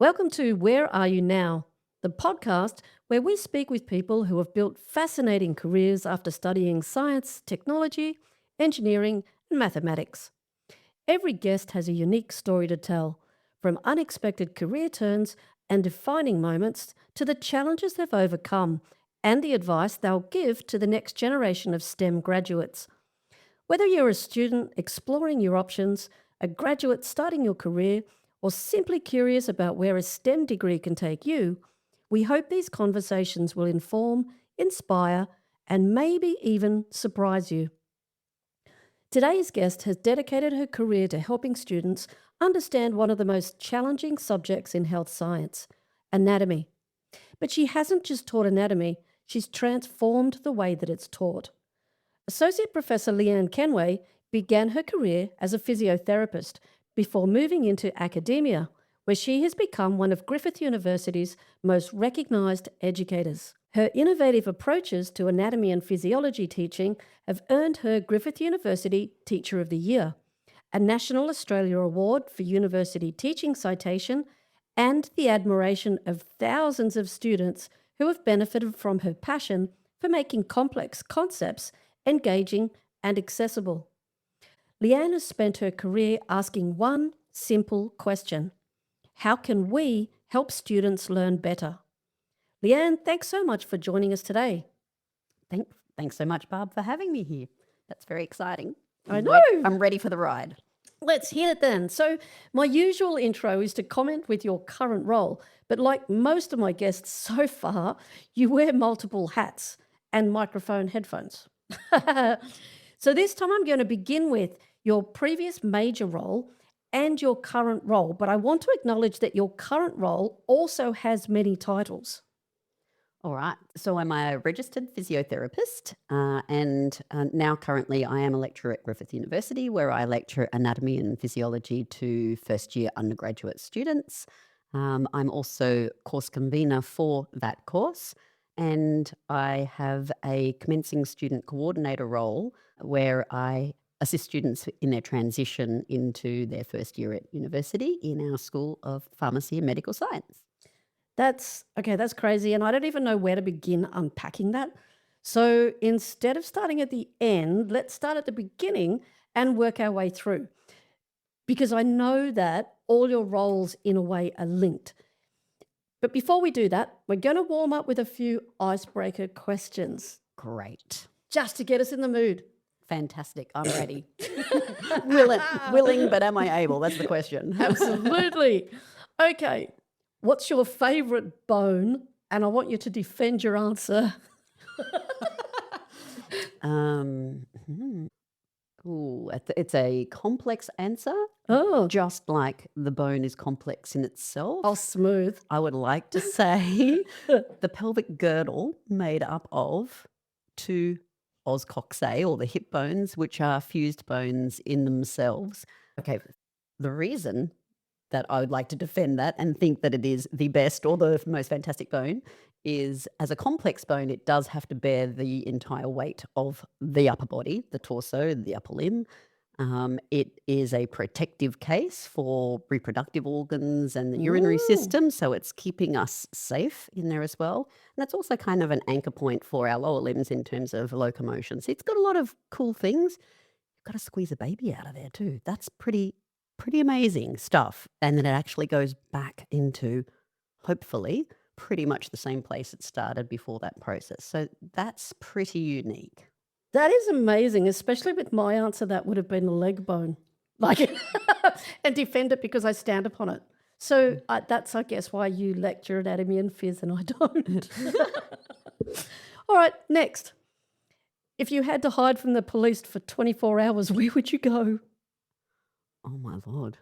Welcome to Where Are You Now, the podcast where we speak with people who have built fascinating careers after studying science, technology, engineering, and mathematics. Every guest has a unique story to tell, from unexpected career turns and defining moments to the challenges they've overcome and the advice they'll give to the next generation of STEM graduates. Whether you're a student exploring your options, a graduate starting your career, or simply curious about where a STEM degree can take you, we hope these conversations will inform, inspire, and maybe even surprise you. Today's guest has dedicated her career to helping students understand one of the most challenging subjects in health science, anatomy. But she hasn't just taught anatomy, she's transformed the way that it's taught. Associate Professor Leanne Kenway began her career as a physiotherapist before moving into academia, where she has become one of Griffith University's most recognised educators. Her innovative approaches to anatomy and physiology teaching have earned her Griffith University Teacher of the Year, a National Australia Award for University Teaching Citation, and the admiration of thousands of students who have benefited from her passion for making complex concepts engaging and accessible. Leanne has spent her career asking one simple question: how can we help students learn better? Leanne, thanks so much for joining us today. Thanks so much, Barb, for having me here. That's very exciting. I know. I'm ready for the ride. Let's hit it then. So my usual intro is to comment with your current role, but like most of my guests so far, you wear multiple hats and microphone headphones. So this time I'm going to begin with your previous major role and your current role, but I want to acknowledge that your current role also has many titles. All right. So I'm a registered physiotherapist and now currently I am a lecturer at Griffith University, where I lecture anatomy and physiology to first-year undergraduate students. I'm also course convener for that course, and I have a commencing student coordinator role where I assist students in their transition into their first year at university in our School of Pharmacy and Medical Science. That's crazy. And I don't even know where to begin unpacking that. So instead of starting at the end, let's start at the beginning and work our way through. Because I know that all your roles in a way are linked. But before we do that, we're going to warm up with a few icebreaker questions. Great. Just to get us in the mood. Fantastic. I'm ready. Willing, but am I able? That's the question. Absolutely. Okay. What's your favourite bone? And I want you to defend your answer. It's a complex answer. Oh. Just like the bone is complex in itself. Oh, smooth. I would like to say the pelvic girdle made up of two os coxae, or the hip bones, which are fused bones in themselves. Okay, the reason that I would like to defend that and think that it is the best or the most fantastic bone is, as a complex bone, it does have to bear the entire weight of the upper body, the torso, the upper limb. It is a protective case for reproductive organs and the urinary system, so it's keeping us safe in there as well. And that's also kind of an anchor point for our lower limbs in terms of locomotion. So it's got a lot of cool things. You've got to squeeze a baby out of there too. That's pretty amazing stuff. And then it actually goes back into, hopefully, pretty much the same place it started before that process. So that's pretty unique. That is amazing, especially with my answer. That would have been the leg bone, and defend it because I stand upon it. So that's, I guess, why you lecture anatomy and phys and I don't. All right, next. If you had to hide from the police for 24 hours, where would you go? Oh, my Lord.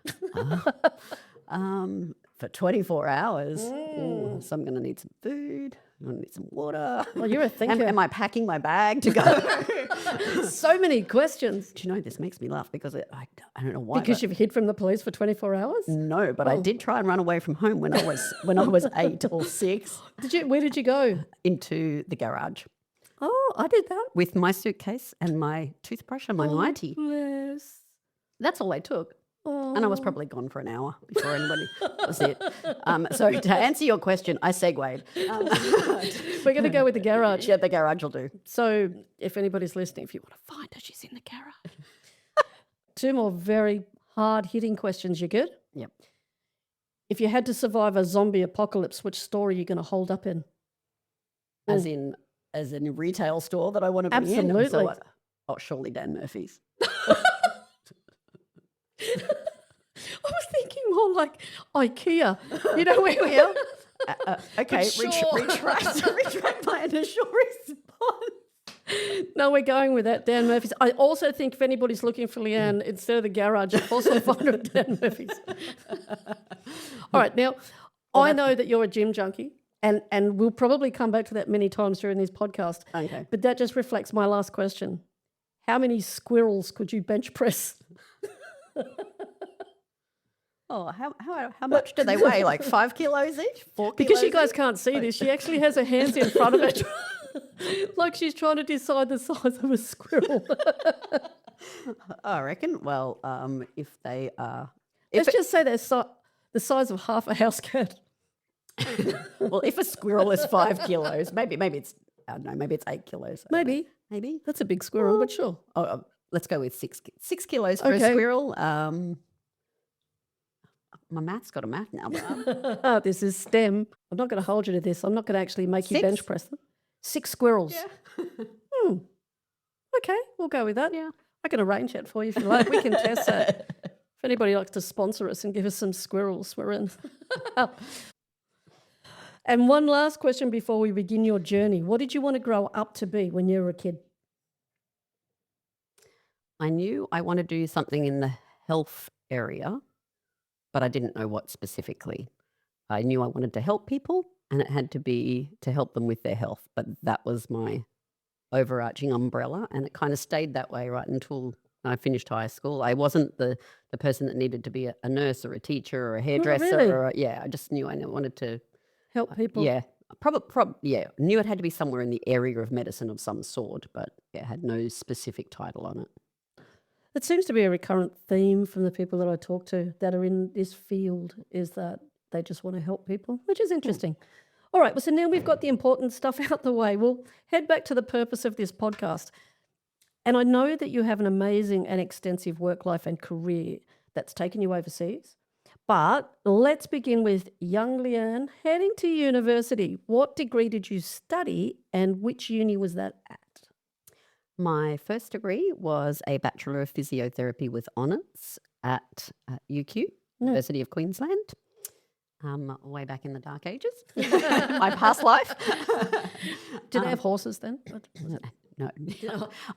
For 24 hours, so I'm going to need some food. I'm going to need some water. Well, you're a thinker. Am I packing my bag to go? So many questions. Do you know, this makes me laugh because I don't know why. Because you've hid from the police for 24 hours? No, but I did try and run away from home when I was 8 or 6. Where did you go? Into the garage. Oh, I did that. With my suitcase and my toothbrush and my nightie. Bless. That's all I took. And I was probably gone for an hour before anybody was it. So to answer your question, I segued. We're going to go with the garage. Yeah, the garage will do. So if anybody's listening, if you want to find her, she's in the garage. 2 more very hard-hitting questions. You good? Yep. If you had to survive a zombie apocalypse, which store are you going to hold up in? As in a retail store that I want to be in? Absolutely. Surely Dan Murphy's. I was thinking more like IKEA. You know where we are? Okay, Sure. retract my initial response. No, we're going with that, Dan Murphy's. I also think if anybody's looking for Leanne, instead of the garage, I'll also find her at Dan Murphy's. All right, now, I know that you're a gym junkie, and we'll probably come back to that many times during this podcast. Okay. But that just reflects my last question. How many squirrels could you bench press? Oh, how much do they weigh? Like 5 kilos each? 4 kilos Because you guys each? can't see this, she actually has her hands in front of her, like she's trying to decide the size of a squirrel. I reckon. Well, if they are... Let's just say they're the size of half a house cat. Well, if a squirrel is 5 kilos, maybe it's... I don't know, maybe it's 8 kilos. Maybe. That's a big squirrel, but sure. Let's go with 6 kilos for a squirrel. My math's got a math now. But, This is STEM. I'm not going to hold you to this. I'm not going to actually make you 6? bench press them. 6 squirrels. yeah. Okay, we'll go with that. Yeah. I can arrange that for you if you like. We can test that. If anybody likes to sponsor us and give us some squirrels, we're in. And one last question before we begin your journey. What did you want to grow up to be when you were a kid? I knew I wanted to do something in the health area, but I didn't know what specifically. I knew I wanted to help people, and it had to be to help them with their health. But that was my overarching umbrella, and it kind of stayed that way right until I finished high school. I wasn't the person that needed to be a nurse or a teacher or a hairdresser. really? I just knew I wanted to. Help people? Yeah, knew it had to be somewhere in the area of medicine of some sort, but it had no specific title on it. It seems to be a recurrent theme from the people that I talk to that are in this field is that they just want to help people, which is interesting. All right, well, so now we've got the important stuff out the way. We'll head back to the purpose of this podcast. And I know that you have an amazing and extensive work life and career that's taken you overseas. But let's begin with young Leanne heading to university. What degree did you study and which uni was that at? My first degree was a Bachelor of Physiotherapy with honours at UQ, University of Queensland, way back in the dark ages, my past life. Did they have horses then? No.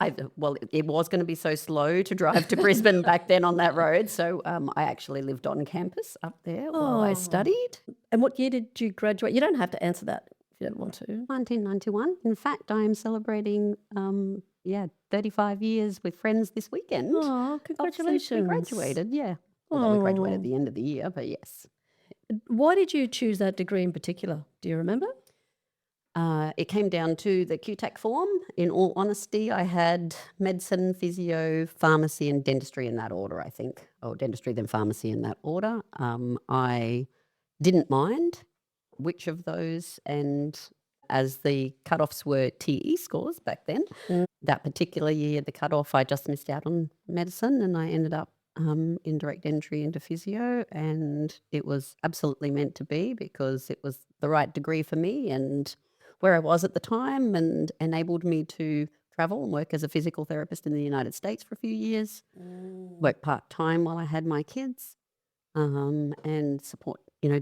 It was going to be so slow to drive to Brisbane back then on that road. So I actually lived on campus up there while I studied. And what year did you graduate? You don't have to answer that if you don't want to. 1991. In fact, I am celebrating 35 years with friends this weekend. Oh, congratulations. We graduated, yeah. Although we graduated at the end of the year, but yes. Why did you choose that degree in particular? Do you remember? It came down to the QTAC form. In all honesty, I had medicine, physio, pharmacy and dentistry in that order, I think. Or dentistry, then pharmacy in that order. I didn't mind which of those, and as the cutoffs were TE scores back then, that particular year, the cutoff, I just missed out on medicine and I ended up in direct entry into physio, and it was absolutely meant to be because it was the right degree for me and where I was at the time, and enabled me to travel and work as a physical therapist in the United States for a few years, work part-time while I had my kids, and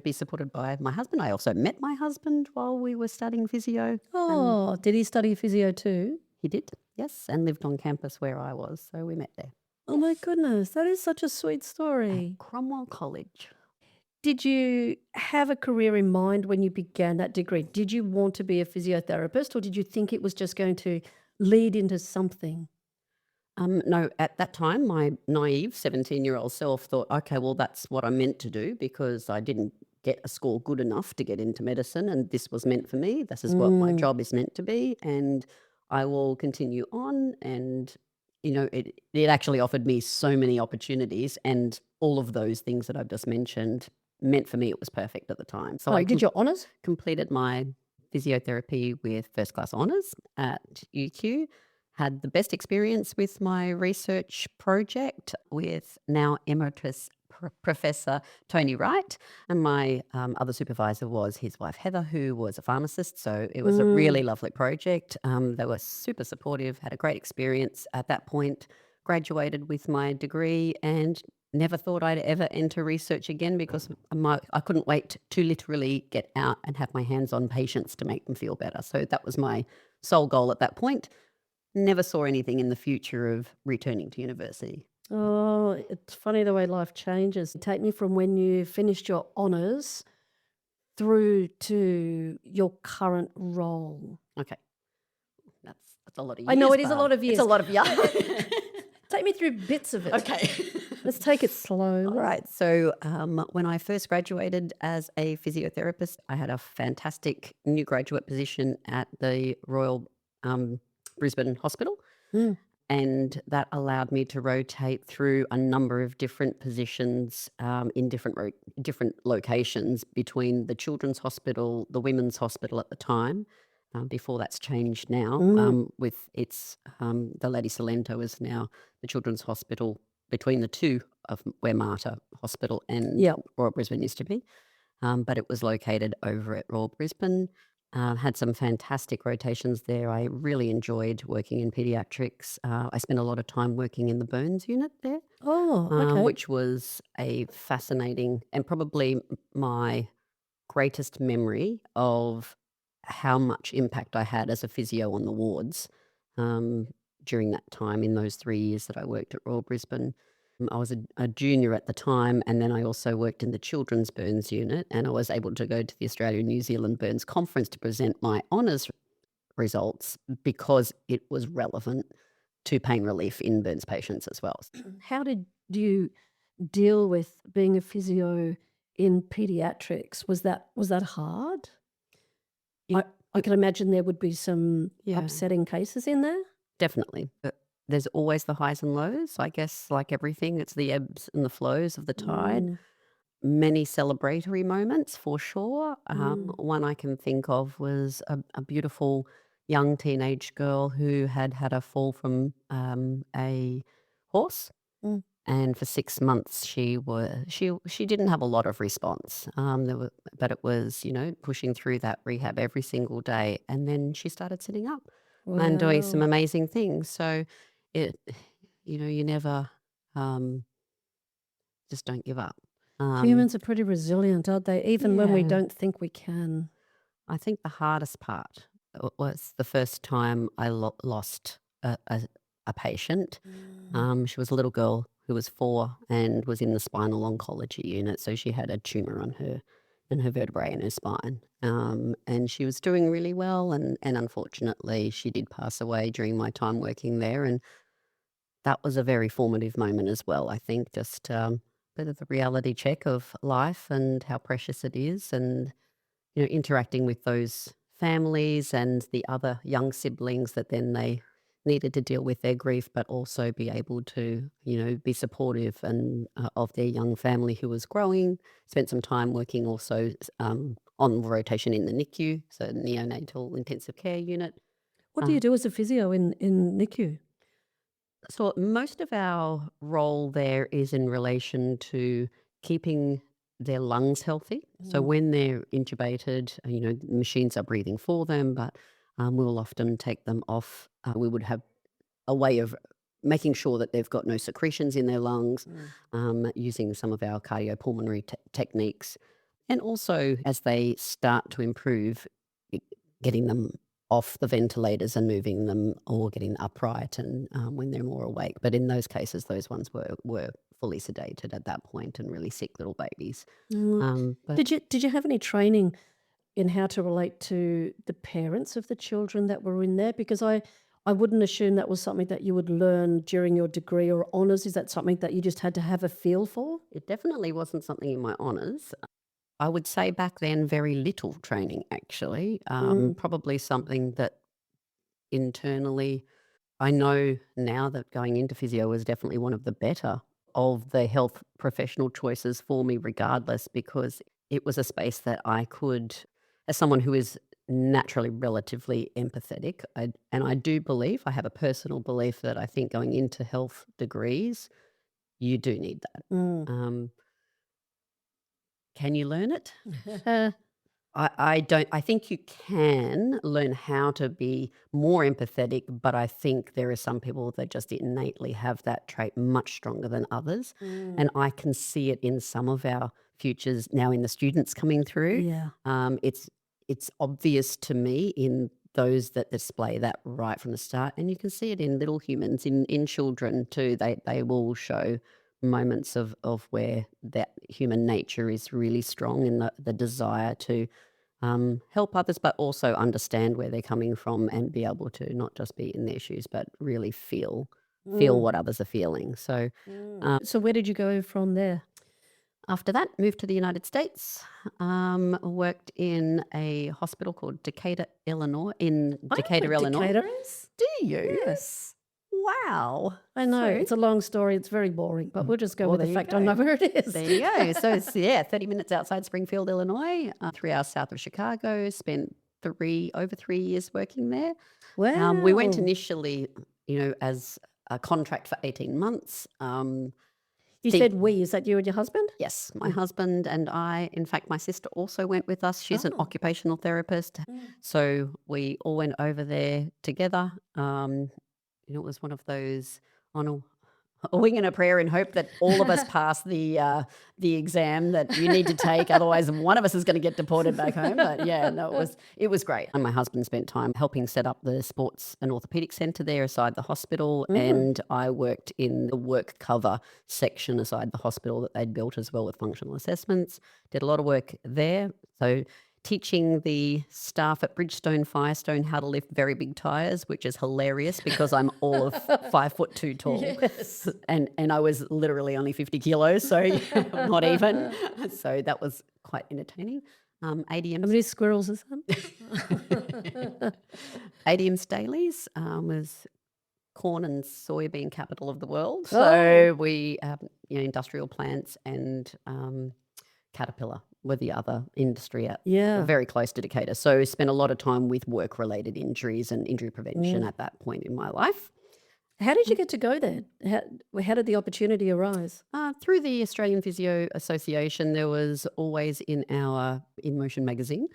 be supported by my husband. I also met my husband while we were studying physio. Oh, did he study physio too? He did, yes, and lived on campus where I was, so we met there. Oh my goodness, that is such a sweet story. At Cromwell College. Did you have a career in mind when you began that degree? Did you want to be a physiotherapist or did you think it was just going to lead into something? No, at that time, my naive 17-year-old self thought, okay, well, that's what I'm meant to do because I didn't get a score good enough to get into medicine and this was meant for me. This is what my job is meant to be, and I will continue on and it actually offered me so many opportunities, and all of those things that I've just mentioned meant for me it was perfect at the time. So Oh, I you did your honours? completed my physiotherapy with first class honours at UQ. Had the best experience with my research project with now Emeritus Professor Tony Wright. And my other supervisor was his wife Heather, who was a pharmacist. So it was a Mm. really lovely project. They were super supportive, had a great experience at that point, graduated with my degree, and never thought I'd ever enter research again because I couldn't wait to literally get out and have my hands on patients to make them feel better. So that was my sole goal at that point. Never saw anything in the future of returning to university. Oh, it's funny the way life changes. Take me from when you finished your honours through to your current role. Okay, that's a lot of I know years, it is a Barb. lot of It's a years. lot of years. Take me through bits of it. Okay. Let's take it All slowly. right. So when I first graduated as a physiotherapist, I had a fantastic new graduate position at the Royal Brisbane Hospital. Mm. And that allowed me to rotate through a number of different positions in different locations between the Children's Hospital, the Women's Hospital at the time. Before that's changed now, Mm. with its the Lady Salento is now the Children's Hospital between the two of where Mater Hospital and Yep. Royal Brisbane used to be. But it was located over at Royal Brisbane. Had some fantastic rotations there. I really enjoyed working in pediatrics. I spent a lot of time working in the burns unit there, Oh, okay. which was a fascinating and probably my greatest memory of how much impact I had as a physio on the wards um, during that time in those 3 years that I worked at Royal Brisbane. I was a junior at the time, and then I also worked in the children's burns unit, and I was able to go to the Australia-New Zealand Burns Conference to present my honours results because it was relevant to pain relief in burns patients as well. How did you deal with being a physio in pediatrics? Was that hard? I It I can imagine there would be some Yeah. upsetting cases in there. Definitely. But there's always the highs and lows. I guess, like everything, it's the ebbs and the flows of the tide. Mm, Many celebratory moments for sure. mm, One I can think of was a beautiful young teenage girl who had had a fall from a horse. mm. And for 6 months, she didn't have a lot of response. But it was pushing through that rehab every single day, and then she started sitting up and doing some Wow. amazing things. So it, you never just don't give up. Um, Humans are pretty resilient, aren't they? Even when we yeah, don't think we can. I think the hardest part was the first time I lost a patient. Mm. She was a little girl who was 4 and was in the spinal oncology unit, so she had a tumor on her in her vertebrae in her spine. And she was doing really well, and unfortunately, she did pass away during my time working there, and that was a very formative moment as well. I think just bit of the reality check of life and how precious it is, and interacting with those families and the other young siblings that then they needed to deal with their grief, but also be able to, be supportive and of their young family who was growing. Spent some time working also on rotation in the NICU, so neonatal intensive care unit. What do Uh, you do as a physio in NICU? So most of our role there is in relation to keeping their lungs healthy. So Mm. when they're intubated, machines are breathing for them, but we'll often take them off. We would have a way of making sure that they've got no secretions in their lungs, Mm. using some of our cardiopulmonary techniques. And also, as they start to improve, i- getting them off the ventilators and moving them or getting upright and when they're more awake. But in those cases, those ones were fully sedated at that point and really sick little babies. Mm. But Did you have any training in how to relate to the parents of the children that were in there? Because I wouldn't assume that was something that you would learn during your degree or honours. Is that something that you just had to have a feel for? it definitely wasn't something in my honours. I would say back then, very little training actually. Mm. Probably something that internally I know now that going into physio was definitely one of the better of the health professional choices for me, regardless, because it was a space that I could, as someone who is naturally relatively empathetic, and I do believe, I have a personal belief that I think going into health degrees, you do need that. Mm. Can you learn it? I don't. I think you can learn how to be more empathetic, but I think there are some people that just innately have that trait much stronger than others. And I can see it in some of our futures now in the students coming through. Yeah. It's obvious to me in those that display that right from the start, and you can see it in little humans, in children too. They will show moments of where that human nature is really strong in the desire to help others, but also understand where they're coming from and be able to not just be in their shoes, but really feel what others are feeling. So So where did you go from there? after that, moved to the United States, worked in a hospital called Decatur, Illinois, Decatur. Illinois. Do you? Yes. Wow. I know. So It's a long story. It's very boring, but we'll just go well, with the there you fact I know go. where it is. There you go. So it's 30 minutes outside Springfield, Illinois, 3 hours south of Chicago. Spent over 3 years working there. Wow. We went initially, as a contract for 18 months. You said we. Is that you and your husband? Yes, my husband and I. In fact, my sister also went with us. She's an occupational therapist. So we all went over there together. It was one of those on a wing and a prayer and hope that all of us pass the exam that you need to take. Otherwise, one of us is going to get deported back home. But yeah, no, it was great. And my husband spent time helping set up the sports and orthopedic centre there aside the hospital. And I worked in the work cover section aside the hospital that they'd built as well with functional assessments. Did a lot of work there. So teaching the staff at Bridgestone Firestone how to lift very big tires, which is hilarious because I'm all of 5'2" tall. Yes. And I was literally only 50 kilos, so not even. So that was quite entertaining. How ADMs, many squirrels is that? ADMs Dailies was corn and soybean capital of the world. So we, industrial plants and Caterpillar were the other industry very close to Decatur. So spent a lot of time with work-related injuries and injury prevention at that point in my life. How did you get to go there? How did the opportunity arise? Through the Australian Physio Association, there was always in our In Motion magazine,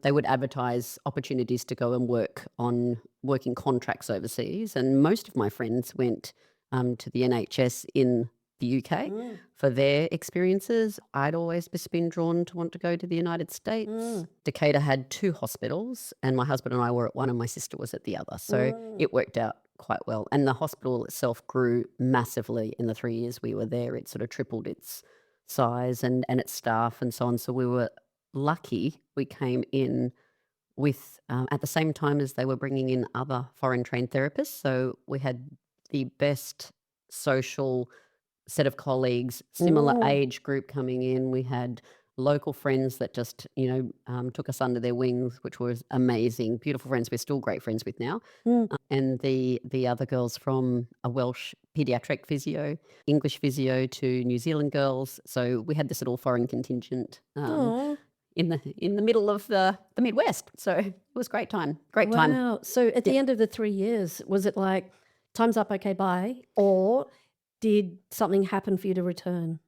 they would advertise opportunities to go and work on working contracts overseas. And most of my friends went to the NHS in the UK for their experiences. I'd always just been drawn to want to go to the United States. Decatur had 2 hospitals, and my husband and I were at one and my sister was at the other. So it worked out quite well. And the hospital itself grew massively in the 3 years we were there. It sort of tripled its size and its staff and so on. So we were lucky we came in with, at the same time as they were bringing in other foreign trained therapists. So we had the best social set of colleagues, similar age group coming in. We had local friends that just, took us under their wings, which was amazing. Beautiful friends we're still great friends with now. And the other girls from a Welsh paediatric physio, English physio to New Zealand girls. So we had this little foreign contingent in the middle of the Midwest. So it was great time. Wow. So at the end of the 3 years, was it like, time's up, okay, bye? Or did something happen for you to return?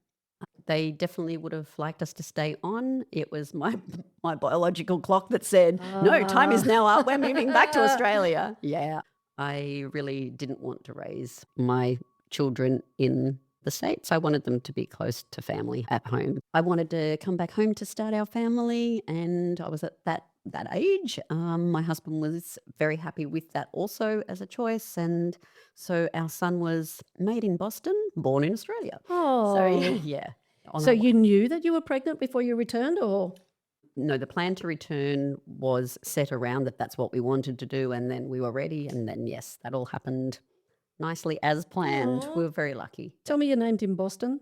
They definitely would have liked us to stay on. It was my biological clock that said, no, time is now up. We're moving back to Australia. Yeah. I really didn't want to raise my children in the States. I wanted them to be close to family at home. I wanted to come back home to start our family, and I was at that age. My husband was very happy with that also as a choice, and so our son was made in Boston, born in Australia. Oh. So yeah. So you knew that you were pregnant before you returned, or? No, the plan to return was set around that's what we wanted to do, and then we were ready, and then yes, that all happened nicely as planned. We were very lucky. Tell me your name's in Boston.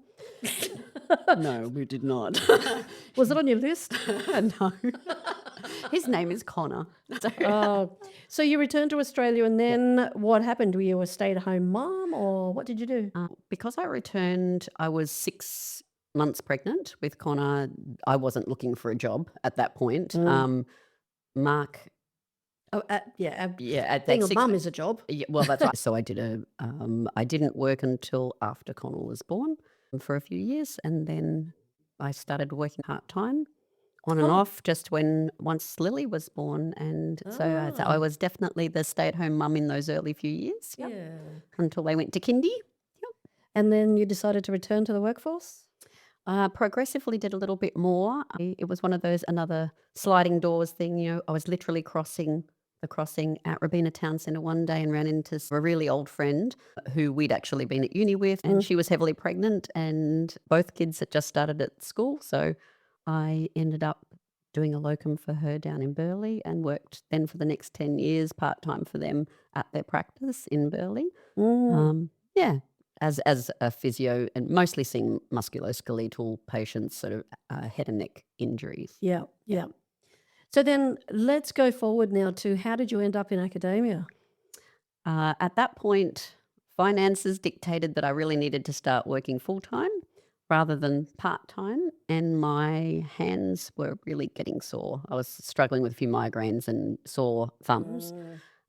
No, we did not. Was it on your list? No. His name is Connor. So, Oh, so you returned to Australia and then what happened? Were you a stay-at-home mom or what did you do? because I returned, I was 6 months pregnant with Connor. I wasn't looking for a job at that point. Mark, Oh, yeah, at being that a mum is a job. yeah, well, that's right. So I didn't work until after Connor was born for a few years, and then I started working part-time on and Oh, off just once Lily was born. And so I ah, was definitely the stay-at-home mum in those early few years. Yep. yeah. Until they went to kindy. And then you decided to return to the workforce? Progressively did a little bit more. It was one of those another sliding doors thing. I was literally crossing the crossing at Robina Town Centre one day and ran into a really old friend who we'd actually been at uni with, and she was heavily pregnant, and both kids had just started at school. So I ended up doing a locum for her down in Burleigh and worked then for the next 10 years part-time for them at their practice in Burleigh. Yeah, as a physio and mostly seeing musculoskeletal patients, sort of head and neck injuries. Yeah, yeah. So then let's go forward now to how did you end up in academia? At that point, finances dictated that I really needed to start working full time rather than part time, and my hands were really getting sore. I was struggling with a few migraines and sore thumbs.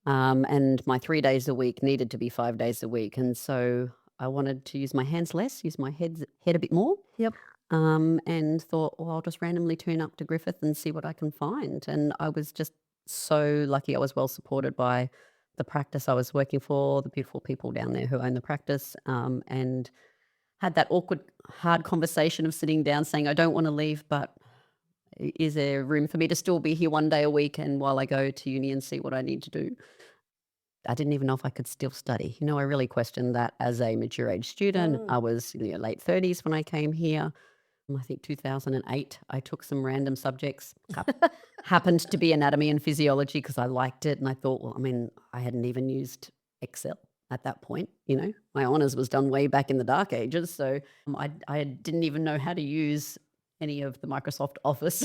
And my 3 days a week needed to be 5 days a week. And so I wanted to use my hands less, use my head a bit more. Yep. And thought, well, I'll just randomly turn up to Griffith and see what I can find. And I was just so lucky. I was well supported by the practice I was working for, the beautiful people down there who own the practice, and had that awkward, hard conversation of sitting down saying, I don't want to leave, but is there room for me to still be here 1 day a week and while I go to uni and see what I need to do? I didn't even know if I could still study. I really questioned that as a mature age student. I was late 30s when I came here. I think 2008, I took some random subjects. Happened to be anatomy and physiology because I liked it. And I thought, well, I hadn't even used Excel at that point. My honours was done way back in the dark ages. So I didn't even know how to use any of the Microsoft Office.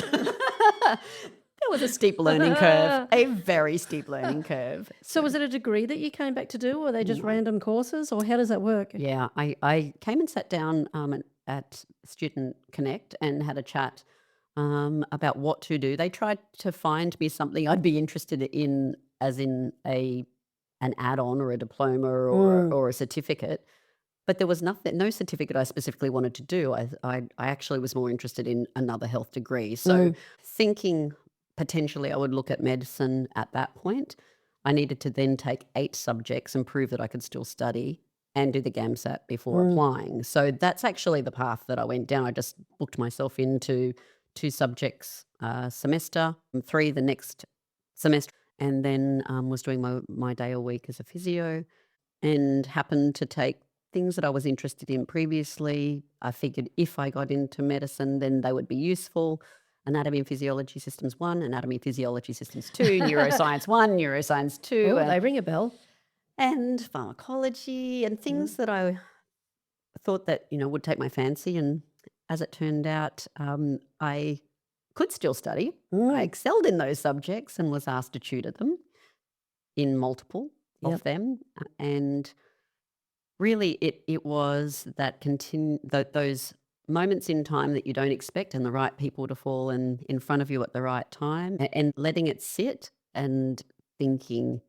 There was a steep learning curve, a very steep learning curve. So was it a degree that you came back to do, or are they just random courses, or how does that work? Yeah, I came and sat down at Student Connect and had a chat about what to do. They tried to find me something I'd be interested in, as in an add-on or a diploma or a certificate. But there was no certificate I specifically wanted to do. I actually was more interested in another health degree. So thinking potentially I would look at medicine at that point, I needed to then take 8 subjects and prove that I could still study and do the GAMSAT before applying. So that's actually the path that I went down. I just booked myself into 2 subjects a semester, 3 the next semester, and then was doing my day a week as a physio, and happened to take things that I was interested in previously. I figured if I got into medicine, then they would be useful. Anatomy and Physiology Systems 1, Anatomy and Physiology Systems 2, Neuroscience 1, Neuroscience 2. Oh, they ring a bell. And pharmacology and things that I thought that, would take my fancy. And as it turned out, I could still study. I excelled in those subjects and was asked to tutor them in multiple of them. And really, it was that those moments in time that you don't expect and the right people to fall in front of you at the right time, and letting it sit and thinking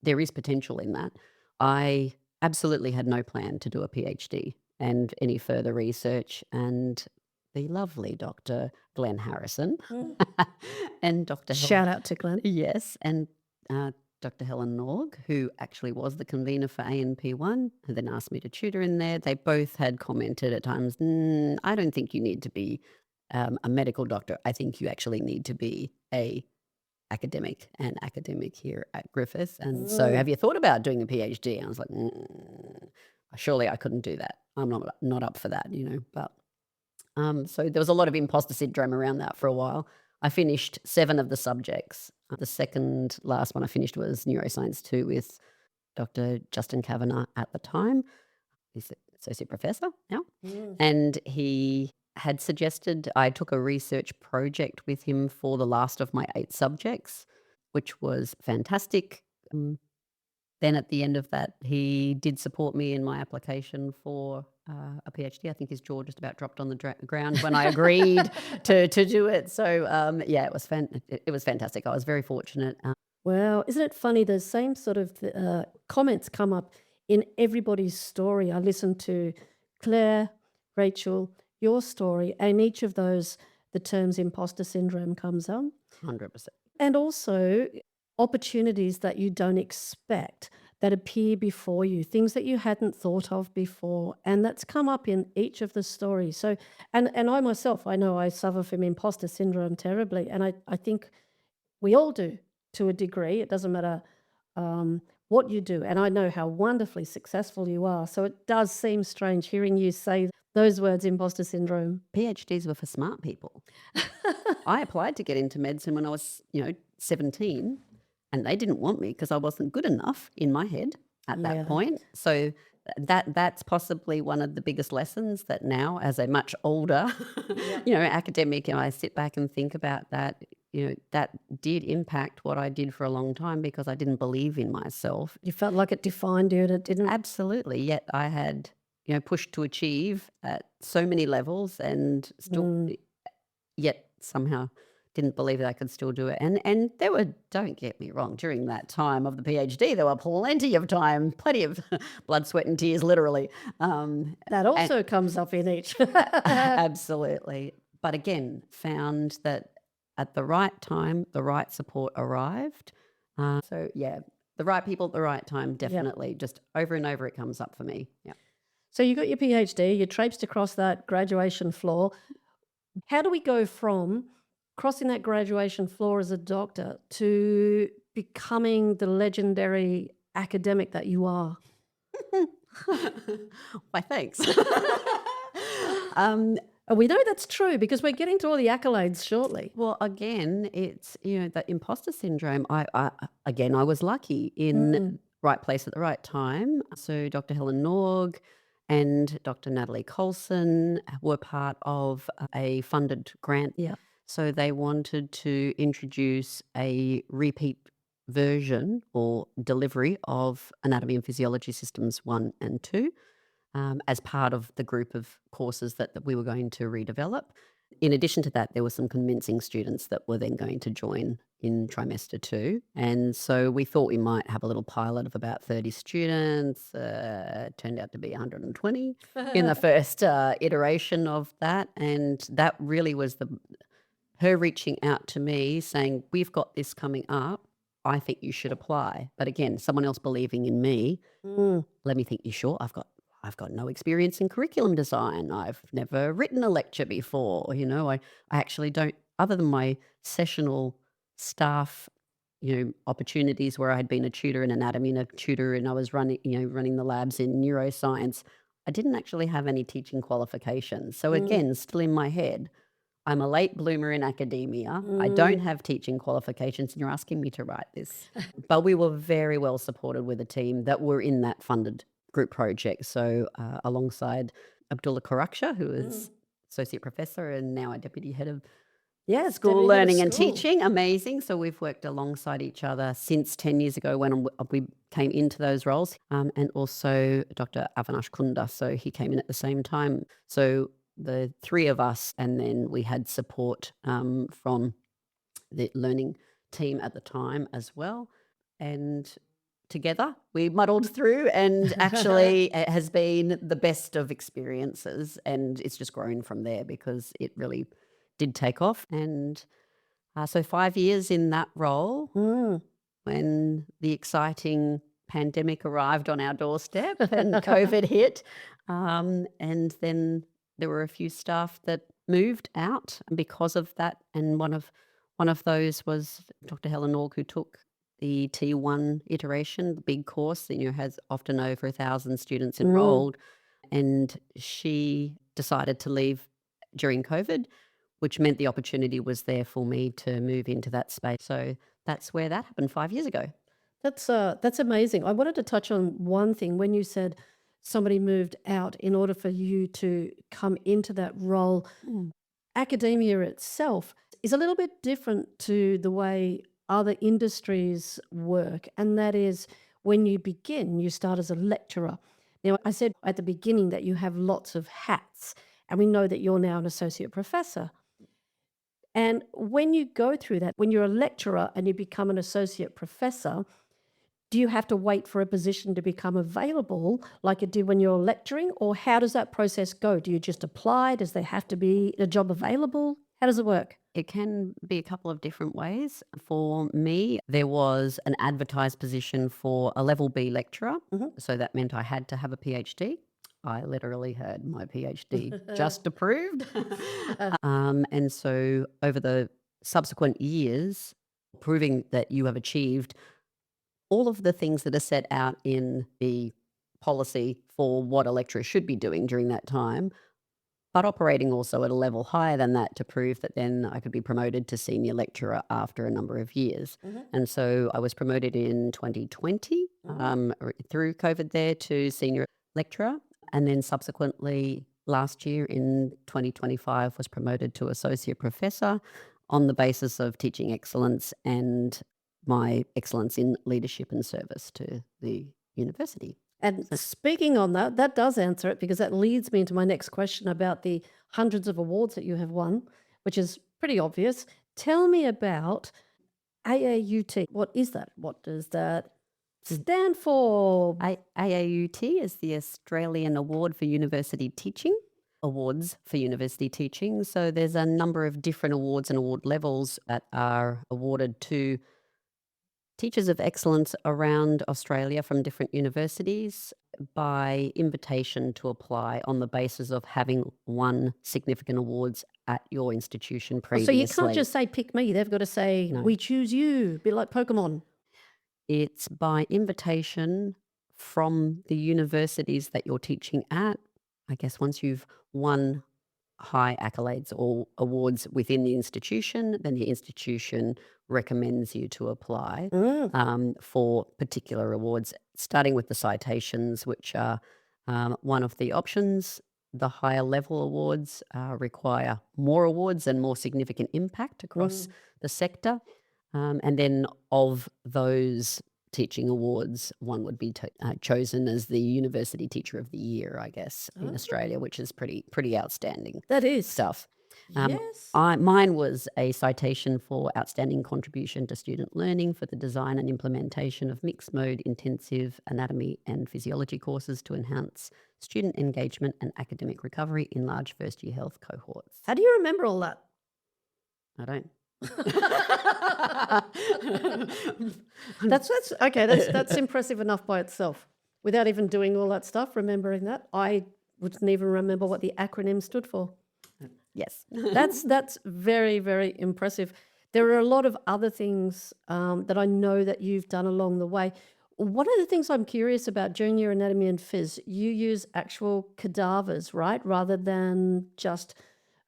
there is potential in that. I absolutely had no plan to do a PhD and any further research. And the lovely Dr. Glenn Harrison and Dr. Shout out to Glenn. Yes, and Dr. Helen Norg, who actually was the convener for ANP1, who then asked me to tutor in there. They both had commented at times, I don't think you need to be a medical doctor. I think you actually need to be a academic here at Griffith. And so have you thought about doing a PhD? And I was like, surely I couldn't do that. I'm not up for that, But so there was a lot of imposter syndrome around that for a while. I finished 7 of the subjects. The second last one I finished was Neuroscience 2 with Dr. Justin Kavanagh at the time. He's an associate professor now. And he had suggested I took a research project with him for the last of my 8 subjects, which was fantastic. Then at the end of that, he did support me in my application for a PhD. I think his jaw just about dropped on the ground when I agreed to do it. So yeah, it was fantastic. I was very fortunate. Wow, isn't it funny? The same sort of comments come up in everybody's story. I listened to Claire, Rachel, your story, and each of those, the terms imposter syndrome comes up. 100%. And also opportunities that you don't expect that appear before you, things that you hadn't thought of before. And that's come up in each of the stories. So, and I myself, I know I suffer from imposter syndrome terribly. And I think we all do to a degree. It doesn't matter what you do. And I know how wonderfully successful you are. So it does seem strange hearing you say those words, imposter syndrome. PhDs were for smart people. I applied to get into medicine when I was, 17, and they didn't want me because I wasn't good enough in my head at that Yeah. point. So that's possibly one of the biggest lessons that now, as a much older, academic, I sit back and think about that. That did impact what I did for a long time because I didn't believe in myself. You felt like it defined you and it didn't. Absolutely. Yet I had, pushed to achieve at so many levels and still, yet somehow didn't believe that I could still do it. And there were, don't get me wrong, during that time of the PhD, there were plenty of time, plenty of blood, sweat and tears, literally. That also comes up in each. Absolutely. But again, found that at the right time, the right support arrived. So yeah, the right people at the right time, definitely. Just over and over it comes up for me. Yeah. So you got your PhD, you traipsed across that graduation floor. How do we go from crossing that graduation floor as a doctor to becoming the legendary academic that you are? Why, thanks. And we know that's true because we're getting to all the accolades shortly. Well, again, it's, that imposter syndrome. I was lucky in right place at the right time. So Dr. Helen Norg and Dr. Natalie Colson were part of a funded grant. Yeah. So they wanted to introduce a repeat version or delivery of Anatomy and Physiology Systems 1 and 2 as part of the group of courses that we were going to redevelop. In addition to that, there were some convincing students that were then going to join in trimester 2. And so we thought we might have a little pilot of about 30 students. Turned out to be 120 in the first iteration of that. And that really was her reaching out to me saying, we've got this coming up. I think you should apply. But again, someone else believing in me. Let me think, you sure? I've got no experience in curriculum design. I've never written a lecture before. I actually don't, other than my sessional staff, opportunities where I had been a tutor in anatomy and a tutor and I was running the labs in neuroscience. I didn't actually have any teaching qualifications. So again, still in my head, I'm a late bloomer in academia. I don't have teaching qualifications, and you're asking me to write this. But we were very well supported with a team that were in that funded group project. So alongside Abdullah Karaksha, who is associate professor and now a deputy head of school learning and teaching. Amazing. So we've worked alongside each other since 10 years ago when we came into those roles. And also Dr. Avinash Kunda. So he came in at the same time. So the three of us, and then we had support from the learning team at the time as well. And together we muddled through, and actually it has been the best of experiences, and it's just grown from there because it really did take off. And so 5 years in that role when the exciting pandemic arrived on our doorstep and COVID hit. And then there were a few staff that moved out because of that. And one of those was Dr. Helen Org, who took the T1 iteration, the big course that has often over 1,000 students enrolled. And she decided to leave during COVID, which meant the opportunity was there for me to move into that space. So that's where that happened 5 years ago. That's amazing. I wanted to touch on one thing when you said somebody moved out in order for you to come into that role. Mm. Academia itself is a little bit different to the way other industries work, and that is when you begin, you start as a lecturer. Now, I said at the beginning that you have lots of hats, and we know that you're now an associate professor. And when you go through that, when you're a lecturer and you become an associate professor, do you have to wait for a position to become available like you did when you're lecturing? Or how does that process go? Do you just apply? Does there have to be a job available? How does it work? It can be a couple of different ways. For me, there was an advertised position for a level B lecturer. Mhm. So that meant I had to have a PhD. I literally had my PhD just approved. And so over the subsequent years, proving that you have achieved all of the things that are set out in the policy for what a lecturer should be doing during that time, but operating also at a level higher than that to prove that then I could be promoted to senior lecturer after a number of years. Mhm. And so I was promoted in 2020 through COVID there to senior lecturer. And then subsequently last year in 2025 was promoted to associate professor on the basis of teaching excellence and my excellence in leadership and service to the university. And speaking on that, that does answer it because that leads me into my next question about the hundreds of awards that you have won, which is pretty obvious. Tell me about AAUT. What is that? What does that stand for? AAUT is the Australian Award for University Teaching, awards for university teaching. So there's a number of different awards and award levels that are awarded to teachers of excellence around Australia from different universities by invitation to apply on the basis of having won significant awards at your institution Oh, so you can't previously. just say pick me. They've got to say No. we choose you, a bit like Pokemon. It's by invitation from the universities that you're teaching at. I guess once you've won high accolades or awards within the institution, then the institution recommends you to apply Mm. for particular awards, starting with the citations, which are one of the options. The higher level awards require more awards and more significant impact across the sector. And then of those teaching awards, one would be chosen as the University Teacher of the Year, I guess, in Australia, which is pretty outstanding That is. stuff. Yes. Mine was a citation for outstanding contribution to student learning for the design and implementation of mixed mode intensive anatomy and physiology courses to enhance student engagement and academic recovery in large first year health cohorts. How do you remember all that? I don't. That's okay. That's impressive enough by itself. Without even doing all that stuff, remembering that, I wouldn't even remember what the acronym stood for. Yes. That's very, very impressive. There are a lot of other things that I know that you've done along the way. One of the things I'm curious about during your anatomy and phys, you use actual cadavers, right? Rather than just,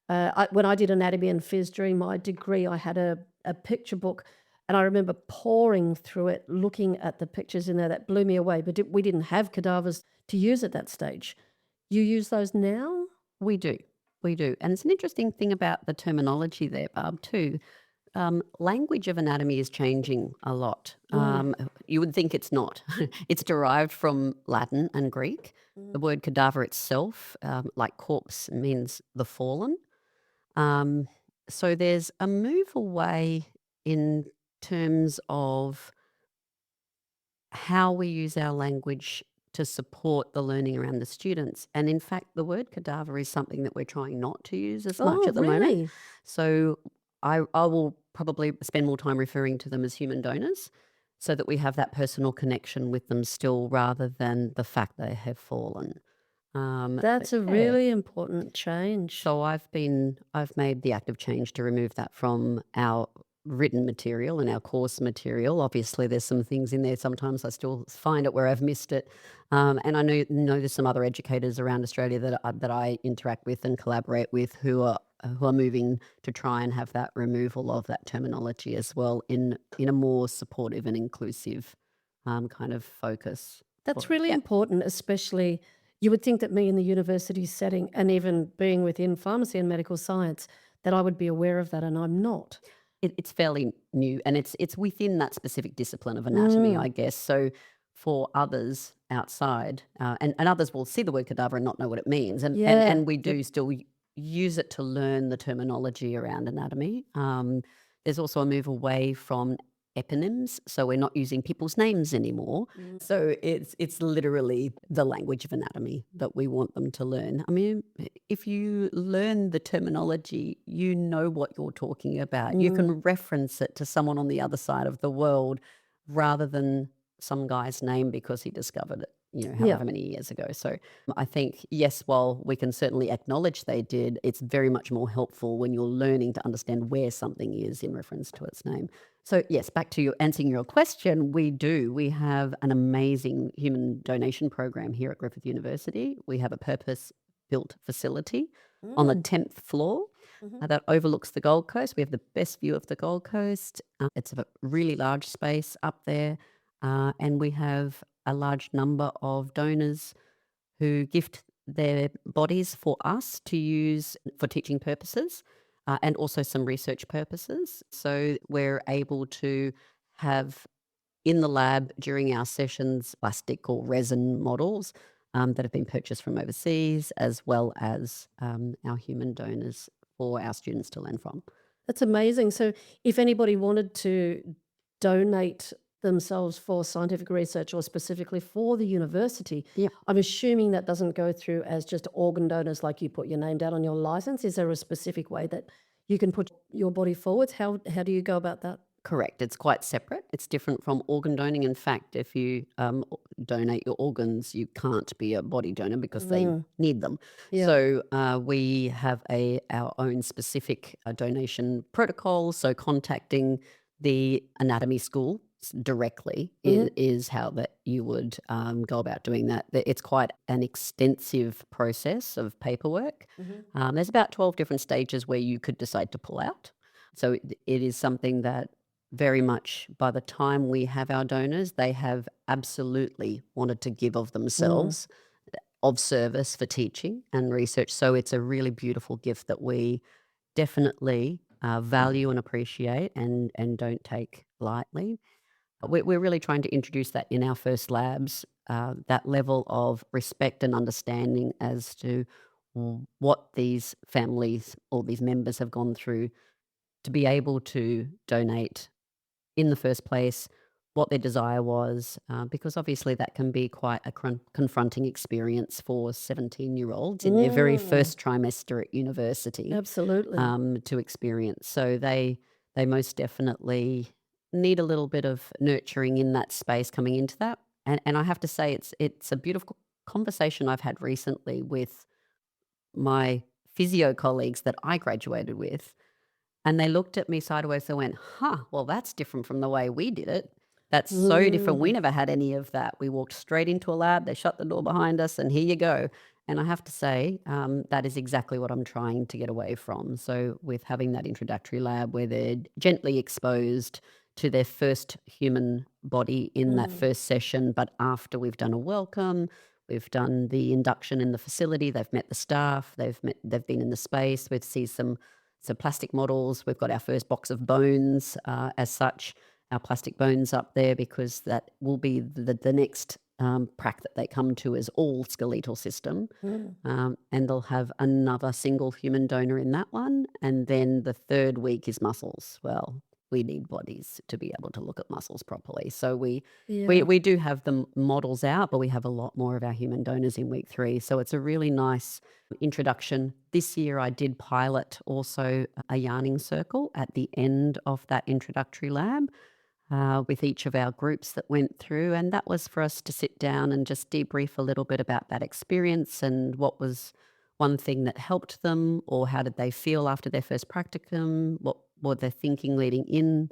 when I did anatomy and phys during my degree, I had a picture book and I remember poring through it, looking at the pictures in there. That blew me away. But we didn't have cadavers to use at that stage. You use those now? We do. We do. And it's an interesting thing about the terminology there, Barb, too. Language of anatomy is changing a lot. You would think it's not. It's derived from Latin and Greek. The word cadaver itself, like corpse, means the fallen. So there's a move away in terms of how we use our language to support the learning around the students. And in fact, the word cadaver is something that we're trying not to use as much Oh, at the moment. really? So I will probably spend more time referring to them as human donors so that we have that personal connection with them still rather than the fact they have fallen. That's a Yeah. really important change. So I've made the active change to remove that from our written material and our course material. Obviously, there's some things in there. Sometimes I still find it where I've missed it, and I know there's some other educators around Australia that I interact with and collaborate with who are moving to try and have that removal of that terminology as well in a more supportive and inclusive kind of focus. That's really Yeah. important, especially You would think that me in the university setting and even being within pharmacy and medical science, that I would be aware of that, and I'm not. It's fairly new, and it's within that specific discipline of anatomy, Mm, I guess. So for others outside, and others will see the word cadaver and not know what it means, and and yeah, and we yep. do still use it to learn the terminology around anatomy. There's also a move away from eponyms, so we're not using people's names anymore. Mm. So it's literally the language of anatomy that we want them to learn. I mean, if you learn the terminology, you know what you're talking about. You Mm, can reference it to someone on the other side of the world rather than some guy's name because he discovered it, yeah. however many years ago. So I think, yes, while we can certainly acknowledge they did, it's very much more helpful when you're learning to understand where something is in reference to its name. So, yes, back to you answering your question, we do. We have an amazing human donation program here at Griffith University. We have a purpose built facility on the Mm, 10th floor mhm. that overlooks the Gold Coast. We have the best view of the Gold Coast. It's a really large space up there. And we have a large number of donors who gift their bodies for us to use for teaching purposes and also some research purposes. So we're able to have in the lab during our sessions plastic or resin models that have been purchased from overseas, as well as our human donors for our students to learn from. That's amazing. So, if anybody wanted to donate themselves for scientific research or specifically for the university, Yeah. I'm assuming that doesn't go through as just organ donors, like you put your name down on your license. Is there a specific way that you can put your body forwards? How do you go about that? Correct. It's quite separate. It's different from organ donating. In fact, if you donate your organs, you can't be a body donor because they Mm, need them. yeah. So we have our own specific donation protocol. So contacting the anatomy school directly Hmm. is how that you would go about doing that. It's quite an extensive process of paperwork. Hmm. There's about 12 different stages where you could decide to pull out. So it is something that very much by the time we have our donors, they have absolutely wanted to give of Mm. themselves, of service for teaching and research. So it's a really beautiful gift that we definitely value and appreciate and don't take lightly. We're really trying to introduce that in our first labs, that level of respect and understanding as to what these families or these members have gone through to be able to donate in the first place, what their desire was, because obviously that can be quite a confronting experience for 17-year-olds in their very Mm, first trimester at university absolutely. to experience. So they most definitely need a little bit of nurturing in that space coming into that. And I have to say, it's a beautiful conversation I've had recently with my physio colleagues that I graduated with, and they looked at me sideways and went, "Huh, well, that's different from the way we did it. That's so different. We Mm, never had any of that. We walked straight into a lab, they shut the door behind us, and here you go." And I have to say, that is exactly what I'm trying to get away from. So, with having that introductory lab where they're gently exposed to their first human body in that mm, first session, but after we've done a welcome, we've done the induction in the facility, they've met the staff, they've been in the space, we've seen some plastic models. We've got our first box of bones, as such, our plastic bones up there because that will be the next prac that they come to is all skeletal system. mm. And they'll have another single human donor in that one. And then the third week is muscles. Well, we need bodies to be able to look at muscles properly. So Yeah. we do have the models out, but we have a lot more of our human donors in week 3. So it's a really nice introduction. This year I did pilot also a yarning circle at the end of that introductory lab with each of our groups that went through. And that was for us to sit down and just debrief a little bit about that experience and what was one thing that helped them, or how did they feel after their first practicum? What were they thinking leading in?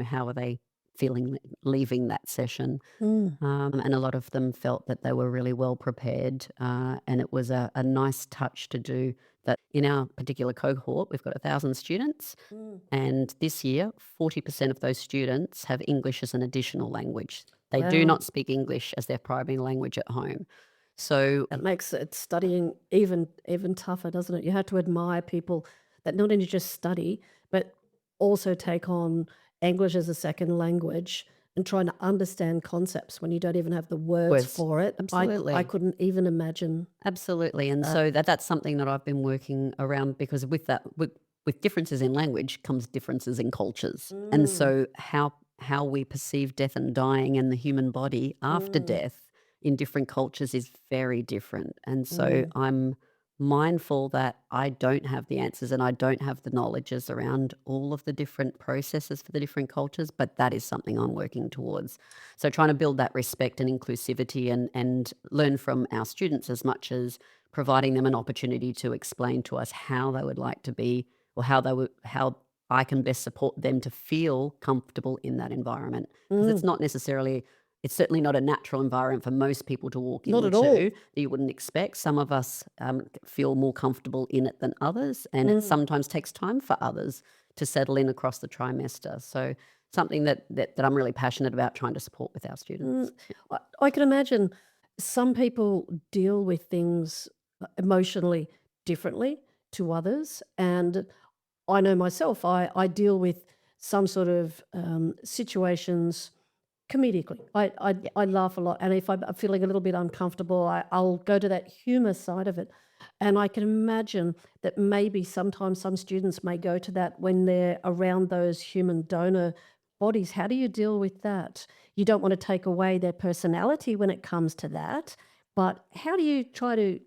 How are they feeling leaving that session? Mm. And a lot of them felt that they were really well prepared. And it was a nice touch to do that. In our particular cohort, we've got 1,000 students. Mm. And this year, 40% of those students have English as an additional language. They do Wow. not speak English as their primary language at home. So That makes it studying even tougher, doesn't it? You have to admire people that not only just study, but also take on English as a second language and trying to understand concepts when you don't even have the words words, for it. I absolutely. couldn't even imagine Absolutely, and that. so that's something that I've been working around because with that with differences in language comes differences in cultures, and Mm, so how we perceive death and dying and the human body after mm, death in different cultures is very different, and so mm, I'm mindful that I don't have the answers and I don't have the knowledges around all of the different processes for the different cultures, but that is something I'm working towards. So trying to build that respect and inclusivity and learn from our students as much as providing them an opportunity to explain to us how they would like to be or how I can best support them to feel comfortable in that environment. Because mm. it's certainly not a natural environment for most people to walk Not at into all. that you wouldn't expect. Some of us feel more comfortable in it than others, and it Mm. sometimes takes time for others to settle in across the trimester. So something that I'm really passionate about trying to support with our Mm, students. I can imagine some people deal with things emotionally differently to others. And I know myself, I deal with some sort of situations comedically. Yeah. I laugh a lot. And if I'm feeling a little bit uncomfortable, I'll go to that humor side of it. And I can imagine that maybe sometimes some students may go to that when they're around those human donor bodies. How do you deal with that? You don't want to take away their personality when it comes to that, but how do you try to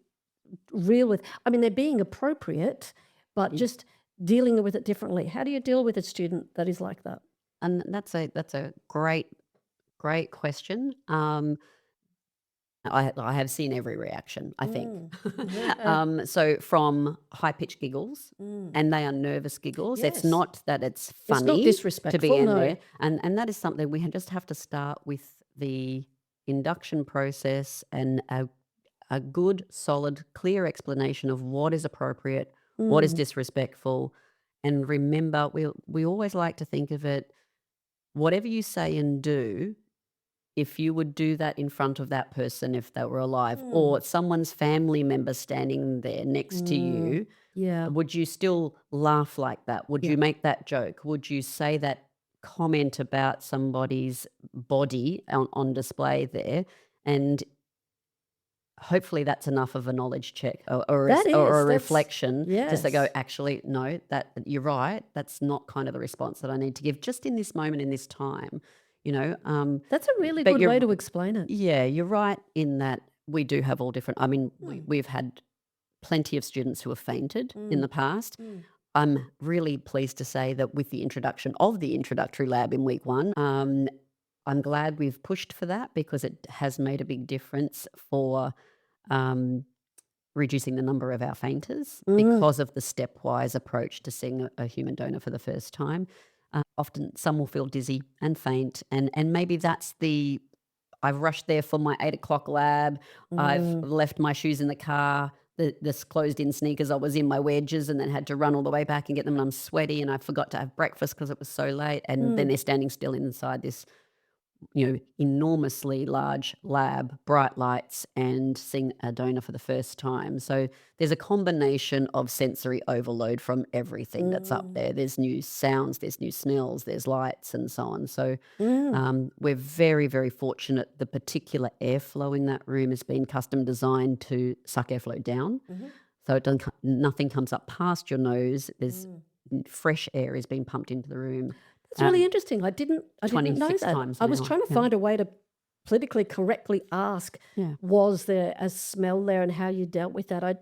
reel with, I mean, they're being appropriate, but Yeah. just dealing with it differently. How do you deal with a student that is like that? And that's a great question. I have seen every reaction, I think. Mm. So from high pitched giggles, Mm. and they are nervous giggles. It's Yes. not that it's It's not funny to be disrespectful, in no. there, and that is something we just have to start with the induction process and a good, solid, clear explanation of what is appropriate, what is Mm. disrespectful, and remember we always like to think of it. Whatever you say and do, if you would do that in front of that person if they were alive Mm. or someone's family member standing there next to Mm. you, Yeah. would you still laugh like that? Would Yeah. you make that joke? Would you say that comment about somebody's body on display there? And hopefully that's enough of a knowledge check or a That's reflection to say, go, yes. actually, no, that you're right. That's not kind of the response that I need to give just in this moment, in this time, you know. That's a really But good way you're to explain it. yeah, you're right in that we do have all different. I mean, Mm. we've had plenty of students who have fainted in Mm. the past. Mm. I'm really pleased to say that with the introduction of the introductory lab in week one, I'm glad we've pushed for that because it has made a big difference for um, reducing the number of our fainters Mm. because of the stepwise approach to seeing a human donor for the first time. Often some will feel dizzy and faint, and maybe that's the I've rushed there for my 8 o'clock lab. I've Mm. left my shoes in the car. This closed in sneakers. I was in my wedges and then had to run all the way back and get them. And I'm sweaty and I forgot to have breakfast because it was so late. And then Mm. they're standing still inside this enormously large lab, bright lights, and seeing a donor for the first time. So there's a combination of sensory overload from everything that's up Mm. there. There's new sounds, there's new smells, there's lights, and so on. So Mm. we're very, very fortunate. The particular airflow in that room has been custom designed to suck airflow down. Mhm. So it doesn't, nothing comes up past your nose. There's Mm. fresh air is being pumped into the room. That's really Um, interesting. I didn't know 26 that. times I an was hour. trying to Yeah. find a way to politically correctly ask, Yeah. was there a smell there and how you dealt with that? I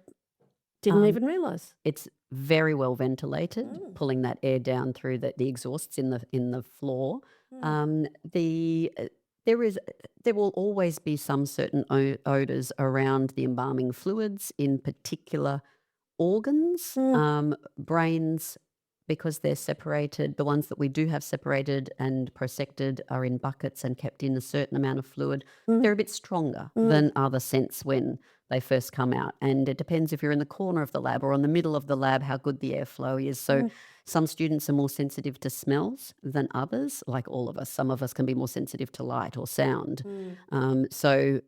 didn't Um, even realize. it's very well ventilated, Mm. pulling that air down through the exhausts in the floor. Mm. Um, the there is there will always be some certain odors around the embalming fluids in particular organs, Mm. brains, because they're separated. The ones that we do have separated and prosected are in buckets and kept in a certain amount of fluid. Mm. They're a bit stronger Mm. than other scents when they first come out. And it depends if you're in the corner of the lab or in the middle of the lab, how good the airflow is. So Mm. some students are more sensitive to smells than others, like all of us. Some of us can be more sensitive to light or sound. Mm. So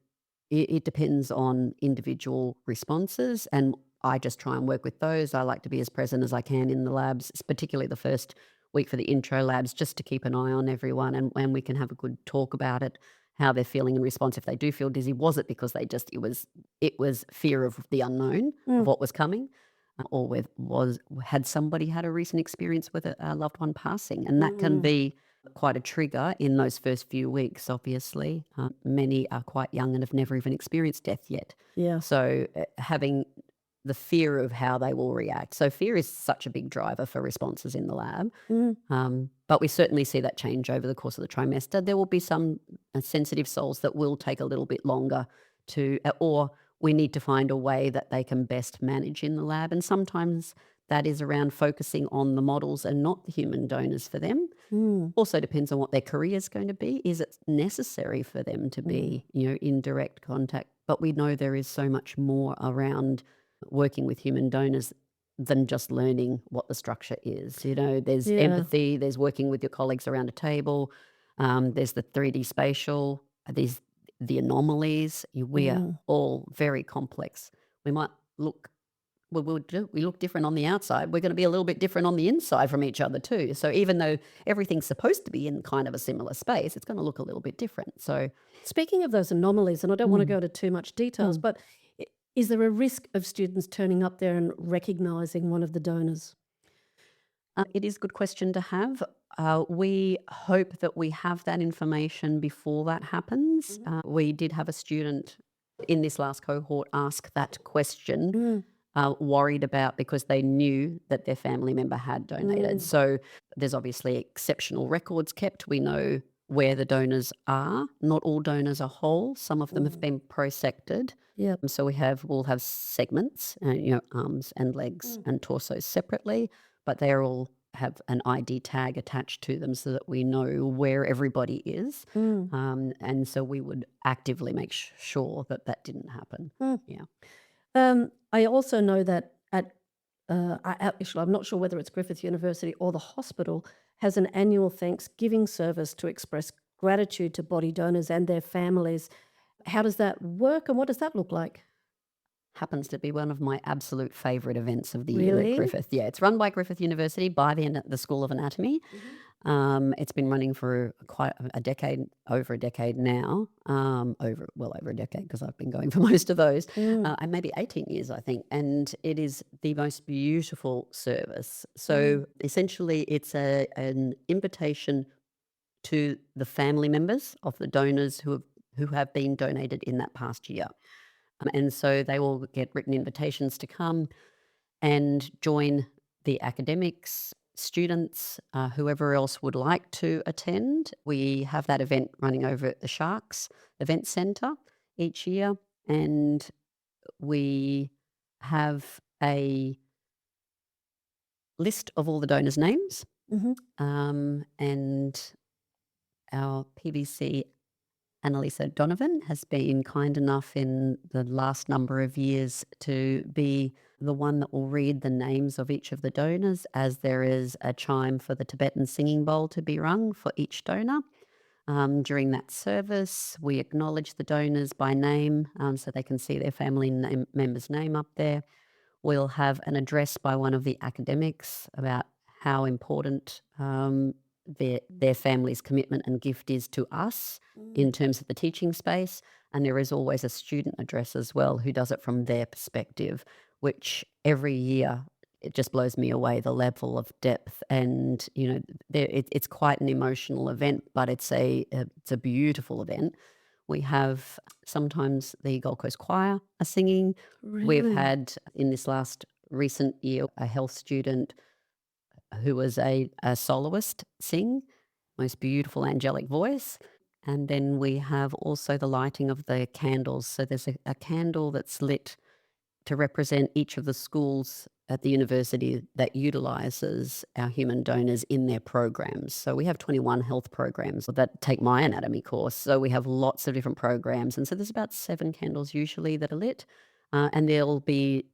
it depends on individual responses, and I just try and work with those. I like to be as present as I can in the labs, particularly the first week for the intro labs, just to keep an eye on everyone, and we can have a good talk about it, how they're feeling in response. If they do feel dizzy, was it because it was fear of the unknown of Mm. what was coming, or had somebody had a recent experience with a loved one passing, and that can Mm. be quite a trigger in those first few weeks. Obviously, many are quite young and have never even experienced death yet. Yeah. So having the fear of how they will react. So fear is such a big driver for responses in the lab. Mm. But we certainly see that change over the course of the trimester. There will be some sensitive souls that will take a little bit longer or we need to find a way that they can best manage in the lab. And sometimes that is around focusing on the models and not the human donors for them. Mm. Also depends on what their career is going to be. Is it necessary for them to be, in direct contact? But we know there is so much more around working with human donors than just learning what the structure is. There's Yeah. empathy, there's working with your colleagues around a table, there's the 3D spatial, there's the anomalies. We are Mm. all very complex. We might look we look different on the outside. We're going to be a little bit different on the inside from each other too. So even though everything's supposed to be in kind of a similar space, it's going to look a little bit different. So Speaking of those anomalies, and I don't want to mm, go into too much details, mm. but is there a risk of students turning up there and recognizing one of the donors? It is a good question to have. We hope that we have that information before that happens. Mhm. We did have a student in this last cohort ask that question, Mm. worried about because they knew that their family member had donated. Mm. So there's obviously exceptional records kept. We know where the donors are. Not all donors are whole. Some of them have Mm. been prosected. Yep. So we'll have segments, arms and legs Mm. and torsos separately, but they all have an ID tag attached to them so that we know where everybody is. Mm. And so we would actively make sure that that didn't happen. Mm. Yeah. I also know that actually, I'm not sure whether it's Griffith University or the hospital has an annual Thanksgiving service to express gratitude to body donors and their families. How does that work, and what does that look like? Happens to be one of my absolute favourite events of the year at Really? Griffith. Yeah, it's run by Griffith University by the School of Anatomy. Mhm. It's been running for quite a decade, over a decade now, over a decade because I've been going for most of those, Mm. and maybe 18 years, I think. And it is the most beautiful service. Mm. So essentially, it's an invitation to the family members of the donors who have been donated in that past year. And so they will get written invitations to come and join the academics, students, whoever else would like to attend. We have that event running over at the Sharks Event Centre each year, and we have a list of all the donors' names, Mhm. and our PBC Annalisa Donovan has been kind enough in the last number of years to be the one that will read the names of each of the donors as there is a chime for the Tibetan singing bowl to be rung for each donor. During that service, we acknowledge the donors by name so they can see their family member's name up there. We'll have an address by one of the academics about how important their family's commitment and gift is to us Mm. in terms of the teaching space. And there is always a student address as well who does it from their perspective, which every year it just blows me away the level of depth. And it's quite an emotional event, but it's a beautiful event. We have sometimes the Gold Coast Choir are singing. We've Really? had in this last recent year a health student who was a soloist sing, most beautiful angelic voice. And then we have also the lighting of the candles. So there's a candle that's lit to represent each of the schools at the university that utilises our human donors in their programs. So we have 21 health programs that take my anatomy course. So we have lots of different programs. And so there's about 7 candles usually that are lit. And there'll be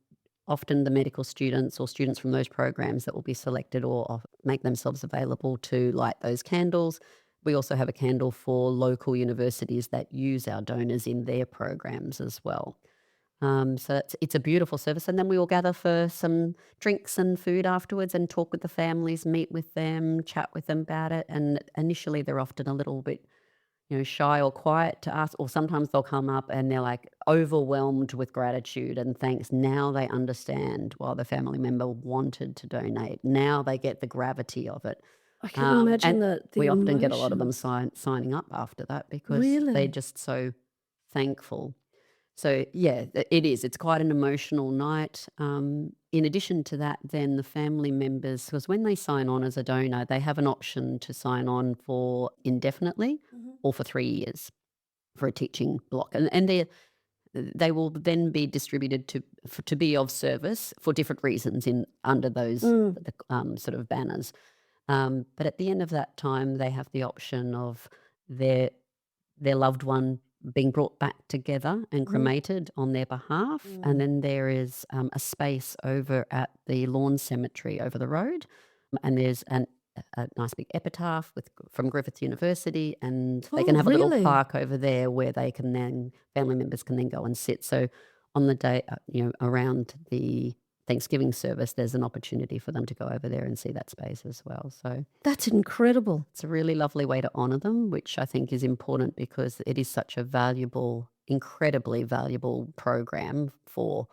often the medical students or students from those programs that will be selected or make themselves available to light those candles. We also have a candle for local universities that use our donors in their programs as well. So it's a beautiful service, and then we all gather for some drinks and food afterwards and talk with the families, meet with them, chat with them about it, and initially, they're often a little bit, shy or quiet to us, or sometimes they'll come up and they're, like, overwhelmed with gratitude and thanks. Now they understand why the family member wanted to donate. Now they get the gravity of it. I can imagine And the we often get a lot of them emotions. signing up after that because they're Really? just so thankful. So, yeah, it is. It's quite an emotional night. In addition to that, then the family members, because when they sign on as a donor, they have an option to sign on for indefinitely Mhm. or for 3 years for a teaching block. And they will then be distributed to be of service for different reasons in under those Mm. sort of banners. But at the end of that time, they have the option of their their loved one being brought back together and Mhm. cremated on their behalf. And Mm. then there is a space over at the lawn cemetery over the road. And there's a nice big epitaph from Griffith University. And they can Oh, have a little really? park over there where family members can then go and sit. So on the day, around the Thanksgiving service, there's an opportunity for them to go over there and see that space as well. So That's incredible. it's a really lovely way to honour them, which I think is important because it is such a valuable, incredibly valuable program for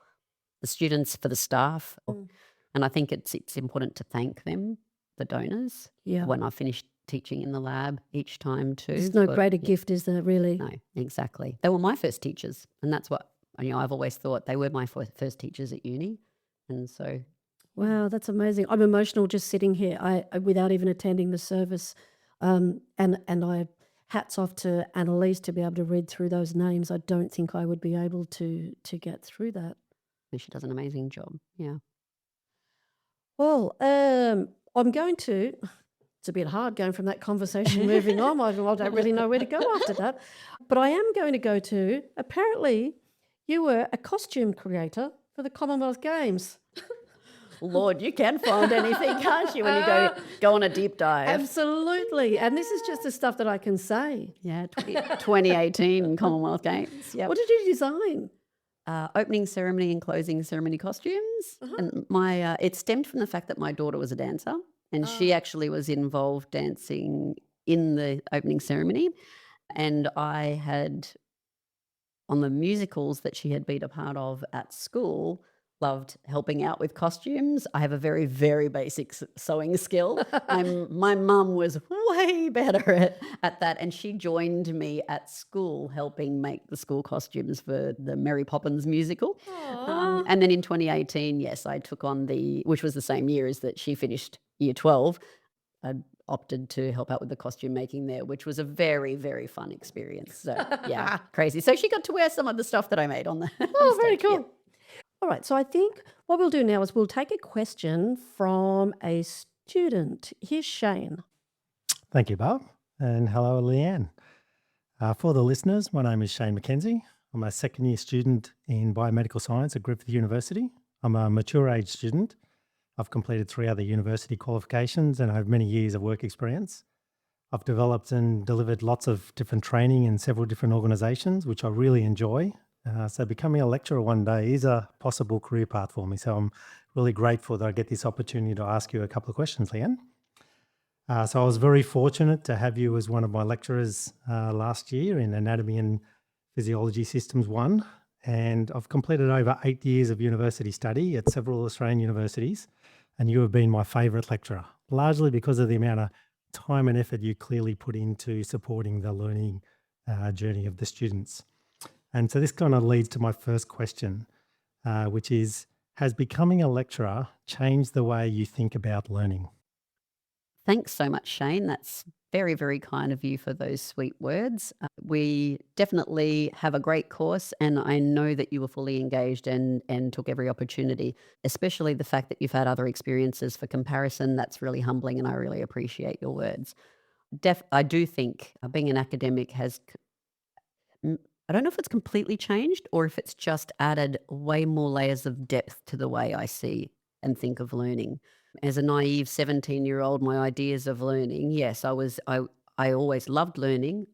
the students, for the staff. Mm. And I think it's important to thank them, the donors, Yeah. when I finish teaching in the lab each time too. There's no For greater yeah, gift, is there, really? no, exactly. They were my first teachers, and that's what I've always thought they were my first teachers at uni, and so yeah. Wow, that's amazing. I'm emotional just sitting here. Without even attending the service, and I hats off to Annalise to be able to read through those names. I don't think I would be able to get through that. She does an amazing job. Yeah. Well, I'm going to. It's a bit hard going from that conversation moving on. I don't really know where to go after that, but I am going to go to. Apparently, you were a costume creator for the Commonwealth Games. Lord, you can find anything, can't you, when you go on a deep dive? Absolutely. And this is just the stuff that I can say. Yeah, 2018 Commonwealth Games. Yep. What did you design? Opening ceremony and closing ceremony costumes. Uh-huh. And it stemmed from the fact that my daughter was a dancer, and she Ah. actually was involved dancing in the opening ceremony. And I had, on the musicals that she had been a part of at school, loved helping out with costumes. I have a very, very basic sewing skill. My mum was way better at that, and she joined me at school helping make the school costumes for the Mary Poppins musical. Aw. And then in 2018, yes, I took on which was the same year as that she finished year 12. I opted to help out with the costume making there, which was a very, very fun experience. So yeah, crazy. So she got to wear some of the stuff that I made on the Oh, very stage. Yeah. cool. All right. So I think what we'll do now is we'll take a question from a student. Here's Shane. Thank you, Bob. And hello, Leanne. For the listeners, my name is Shane McKenzie. I'm a second year student in biomedical science at Griffith University. I'm a mature age student. I've completed 3 other university qualifications and I have many years of work experience. I've developed and delivered lots of different training in several different organisations, which I really enjoy. So becoming a lecturer one day is a possible career path for me. So I'm really grateful that I get this opportunity to ask you a couple of questions, Leanne. So I was very fortunate to have you as one of my lecturers last year in Anatomy and Physiology Systems 1. And I've completed over 8 years of university study at several Australian universities. And you have been my favourite lecturer, largely because of the amount of time and effort you clearly put into supporting the learning journey of the students. And so this kind of leads to my first question, which is, has becoming a lecturer changed the way you think about learning? Thanks so much, Shane. That's very, very kind of you for those sweet words. We definitely have a great course, and I know that you were fully engaged and took every opportunity, especially the fact that you've had other experiences for comparison. That's really humbling, and I really appreciate your words. I do think being an academic I don't know if it's completely changed or if it's just added way more layers of depth to the way I see and think of learning. As a naive 17-year-old, my ideas of learning, yes, I always loved learning,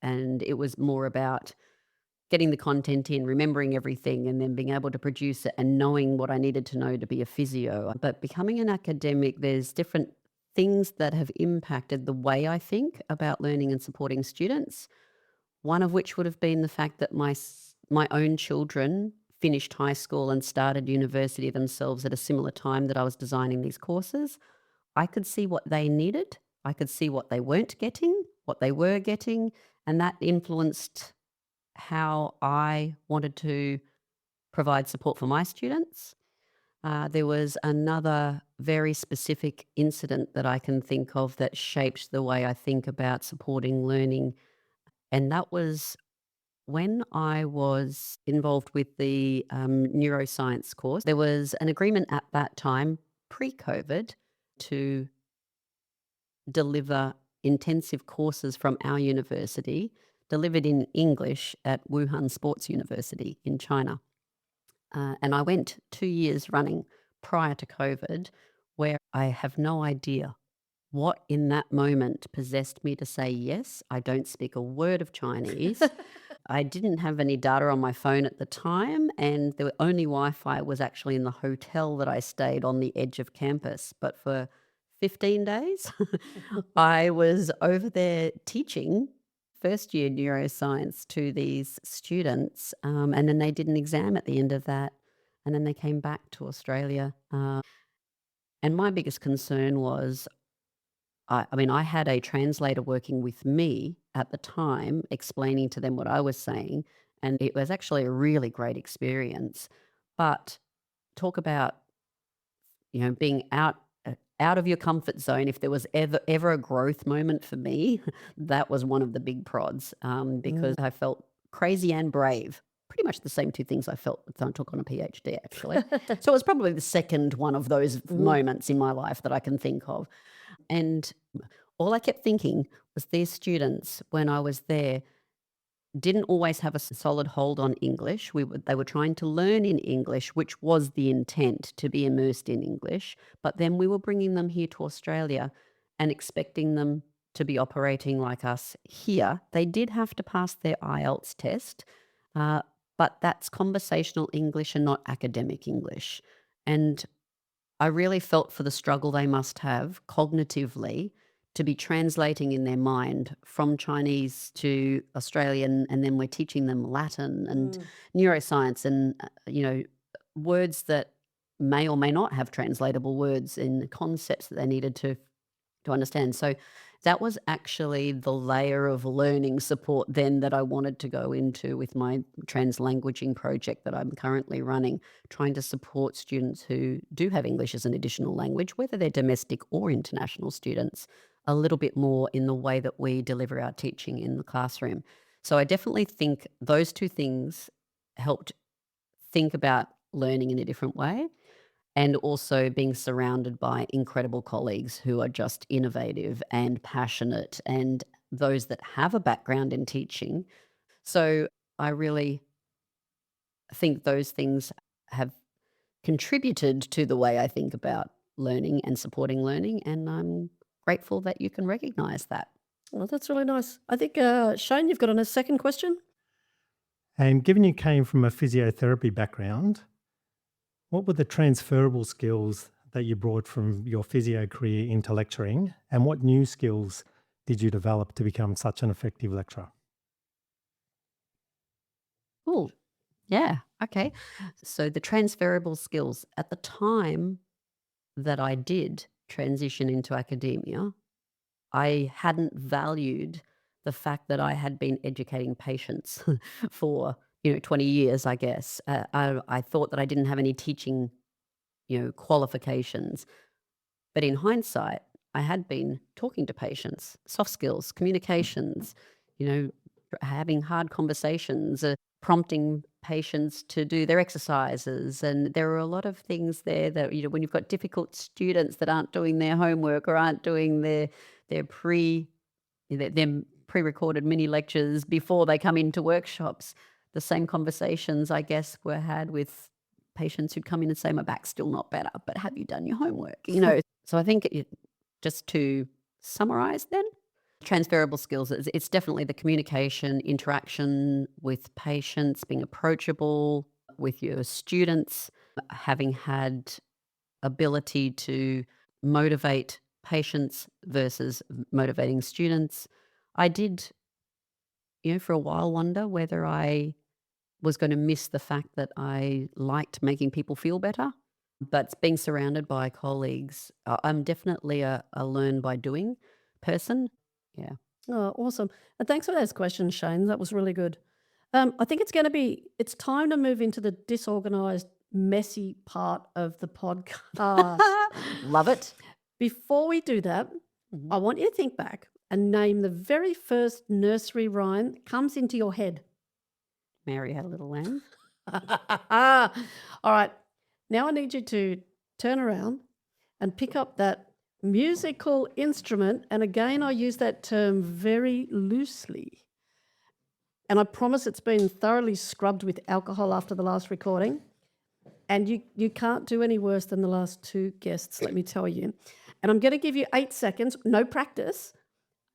and it was more about getting the content in, remembering everything, and then being able to produce it and knowing what I needed to know to be a physio. But becoming an academic, there's different things that have impacted the way I think about learning and supporting students. One of which would have been the fact that my own children finished high school and started university themselves at a similar time that I was designing these courses. I could see what they needed. I could see what they weren't getting, what they were getting, and that influenced how I wanted to provide support for my students. There was another very specific incident that I can think of that shaped the way I think about supporting learning, and that was when I was involved with the neuroscience course. There was an agreement at that time, pre-COVID, to deliver intensive courses from our university, delivered in English at Wuhan Sports University in China. And I went 2 years running prior to COVID, where I have no idea what in that moment possessed me to say yes. I don't speak a word of Chinese. I didn't have any data on my phone at the time, and the only Wi-Fi was actually in the hotel that I stayed on the edge of campus. But for 15 days, I was over there teaching first year neuroscience to these students, and then they did an exam at the end of that, and then they came back to Australia. And my biggest concern was I mean, I had a translator working with me at the time, explaining to them what I was saying, and it was actually a really great experience. But talk about, being out of your comfort zone. If there was ever a growth moment for me, that was one of the big prods, because I felt crazy and brave. Pretty much the same two things I felt when I took on a PhD, actually. So it was probably the second one of those moments in my life that I can think of. And all I kept thinking was these students, when I was there, didn't always have a solid hold on English. They were trying to learn in English, which was the intent, to be immersed in English. But then we were bringing them here to Australia and expecting them to be operating like us here. They did have to pass their IELTS test, but that's conversational English and not academic English. And I really felt for the struggle they must have cognitively to be translating in their mind from Chinese to Australian, and then we're teaching them Latin and neuroscience and, words that may or may not have translatable words in concepts that they needed to understand. So that was actually the layer of learning support then that I wanted to go into with my translanguaging project that I'm currently running, trying to support students who do have English as an additional language, whether they're domestic or international students, a little bit more in the way that we deliver our teaching in the classroom. So I definitely think those two things helped think about learning in a different way, and also being surrounded by incredible colleagues who are just innovative and passionate, and those that have a background in teaching. So I really think those things have contributed to the way I think about learning and supporting learning, and I'm grateful that you can recognize that. Well, that's really nice. I think, Shane, you've got a second question? And given you came from a physiotherapy background, what were the transferable skills that you brought from your physio career into lecturing, and what new skills did you develop to become such an effective lecturer? Cool. Yeah. Okay. So the transferable skills at the time that I did transition into academia, I hadn't valued the fact that I had been educating patients for 20 years, I guess. I thought that I didn't have any teaching qualifications, but in hindsight, I had been talking to patients, soft skills, communications, you know, having hard conversations, prompting patients to do their exercises. And there are a lot of things there that, when you've got difficult students that aren't doing their homework or aren't doing their pre-recorded mini lectures before they come into workshops, the same conversations, I guess, were had with patients who'd come in and say, my back's still not better, but have you done your homework? So I think just to summarize then, Transferable skills, it's definitely the communication, interaction with patients, being approachable with your students, having had ability to motivate patients versus motivating students. I did, for a while wonder whether I was going to miss the fact that I liked making people feel better. But being surrounded by colleagues, I'm definitely a learn by doing person. Yeah. Oh, awesome. And thanks for those questions, Shane. That was really good. I think it's time to move into the disorganized, messy part of the podcast. Love it. Before we do that, I want you to think back and name the very first nursery rhyme that comes into your head. Mary had a little lamb. All right. Now I need you to turn around and pick up that musical instrument. And again, I use that term very loosely. And I promise it's been thoroughly scrubbed with alcohol after the last recording. And you can't do any worse than the last two guests, let me tell you. And I'm going to give you 8 seconds, no practice,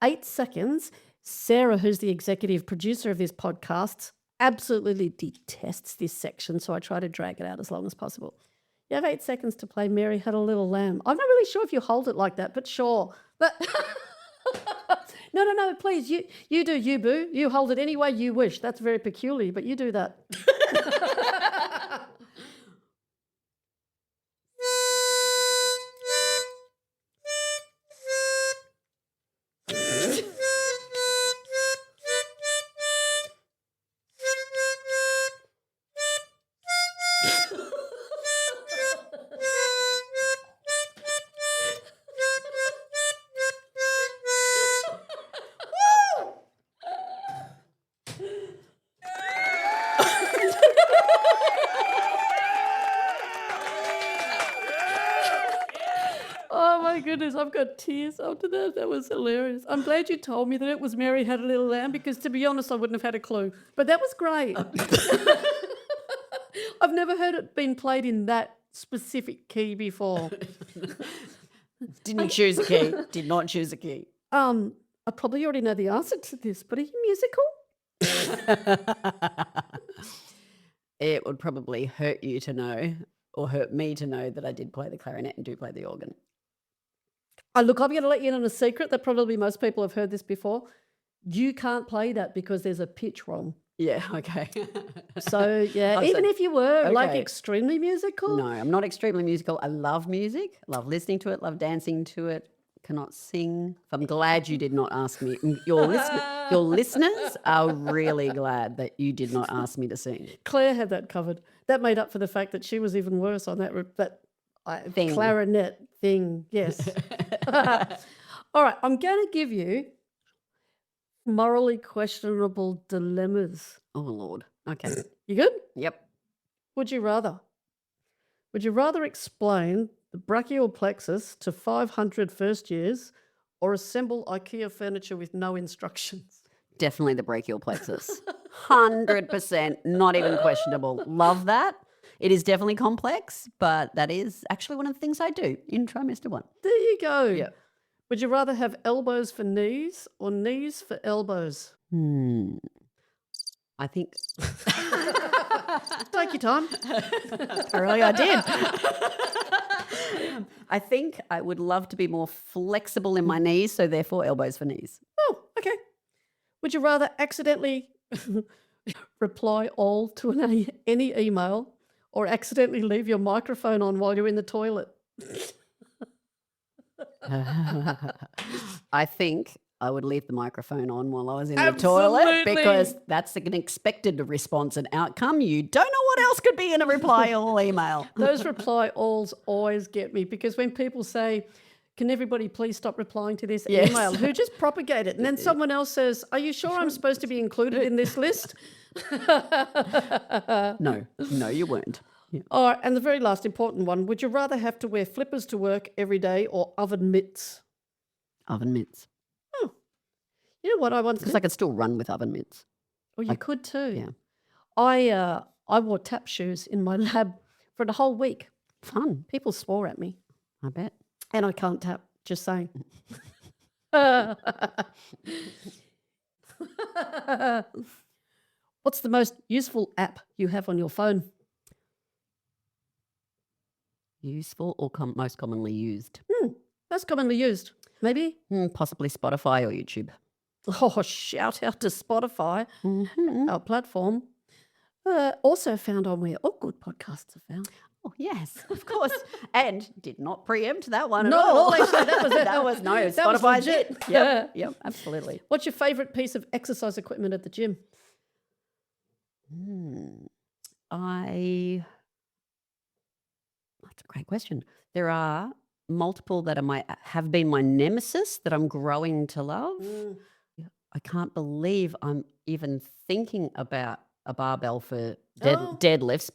8 seconds. Sarah, who's the executive producer of this podcast, absolutely detests this section, so I try to drag it out as long as possible. You have 8 seconds to play Mary Had a Little Lamb. I'm not really sure if you hold it like that, but sure. But no, please, you do you, boo. You hold it any way you wish. That's very peculiar, but you do that. Oh my goodness, I've got tears after that. That was hilarious. I'm glad you told me that it was Mary Had a Little Lamb because, to be honest, I wouldn't have had a clue. But that was great. I've never heard it being played in that specific key before. Didn't choose a key. Did not choose a key. I probably already know the answer to this, but are you musical? It would probably hurt you to know, or hurt me to know, that I did play the clarinet and do play the organ. Oh, look, I'm going to let you in on a secret that probably most people have heard this before. You can't play that because there's a pitch wrong. Yeah, okay. So, yeah, even if you were like extremely musical. No, I'm not extremely musical. I love music, love listening to it, love dancing to it, cannot sing. I'm glad you did not ask me. Your listeners are really glad that you did not ask me to sing. Claire had that covered. That made up for the fact that she was even worse on that Thing. clarinet thing, yes. All right, I'm going to give you morally questionable dilemmas. Oh, Lord. Okay. You good? Yep. Would you rather explain the brachial plexus to 500 first years or assemble IKEA furniture with no instructions? Definitely the brachial plexus. 100%, not even questionable. Love that. It is definitely complex, but that is actually one of the things I do in trimester 1. There you go. Yeah. Would you rather have elbows for knees or knees for elbows? I think Take your time. apparently I did. I think I would love to be more flexible in my knees, so therefore elbows for knees. Oh, okay. Would you rather accidentally reply all to any email or accidentally leave your microphone on while you're in the toilet? I think I would leave the microphone on while I was in the toilet Absolutely. because that's an expected response and outcome. You don't know what else could be in a reply all email. Those reply alls always get me because when people say, can everybody please stop replying to this Yes. email? Who just propagate it? And then someone else says, are you sure I'm supposed to be included in this list? No, you weren't. Yeah. All right, and the very last important one, would you rather have to wear flippers to work every day or oven mitts? Oven mitts. You know what I once Because did? I could still run with oven mitts. Oh, you could too. Yeah. I wore tap shoes in my lab for the whole week. Fun, People swore at me, I bet. and I can't tap, just saying. What's the most useful app you have on your phone? Useful or most commonly used? Most commonly used, maybe? Possibly Spotify or YouTube. Oh, shout out to Spotify, Mhm. our platform. Also found on where all good podcasts are found. Oh, yes, of course. And did not preempt that one Not at all. actually. That was that was no, that was Spotify's legit. it. Yep, absolutely. What's your favourite piece of exercise equipment at the gym? That's a great question. There are multiple that have been my nemesis that I'm growing to love. I can't believe I'm even thinking about a barbell for Oh. deadlifts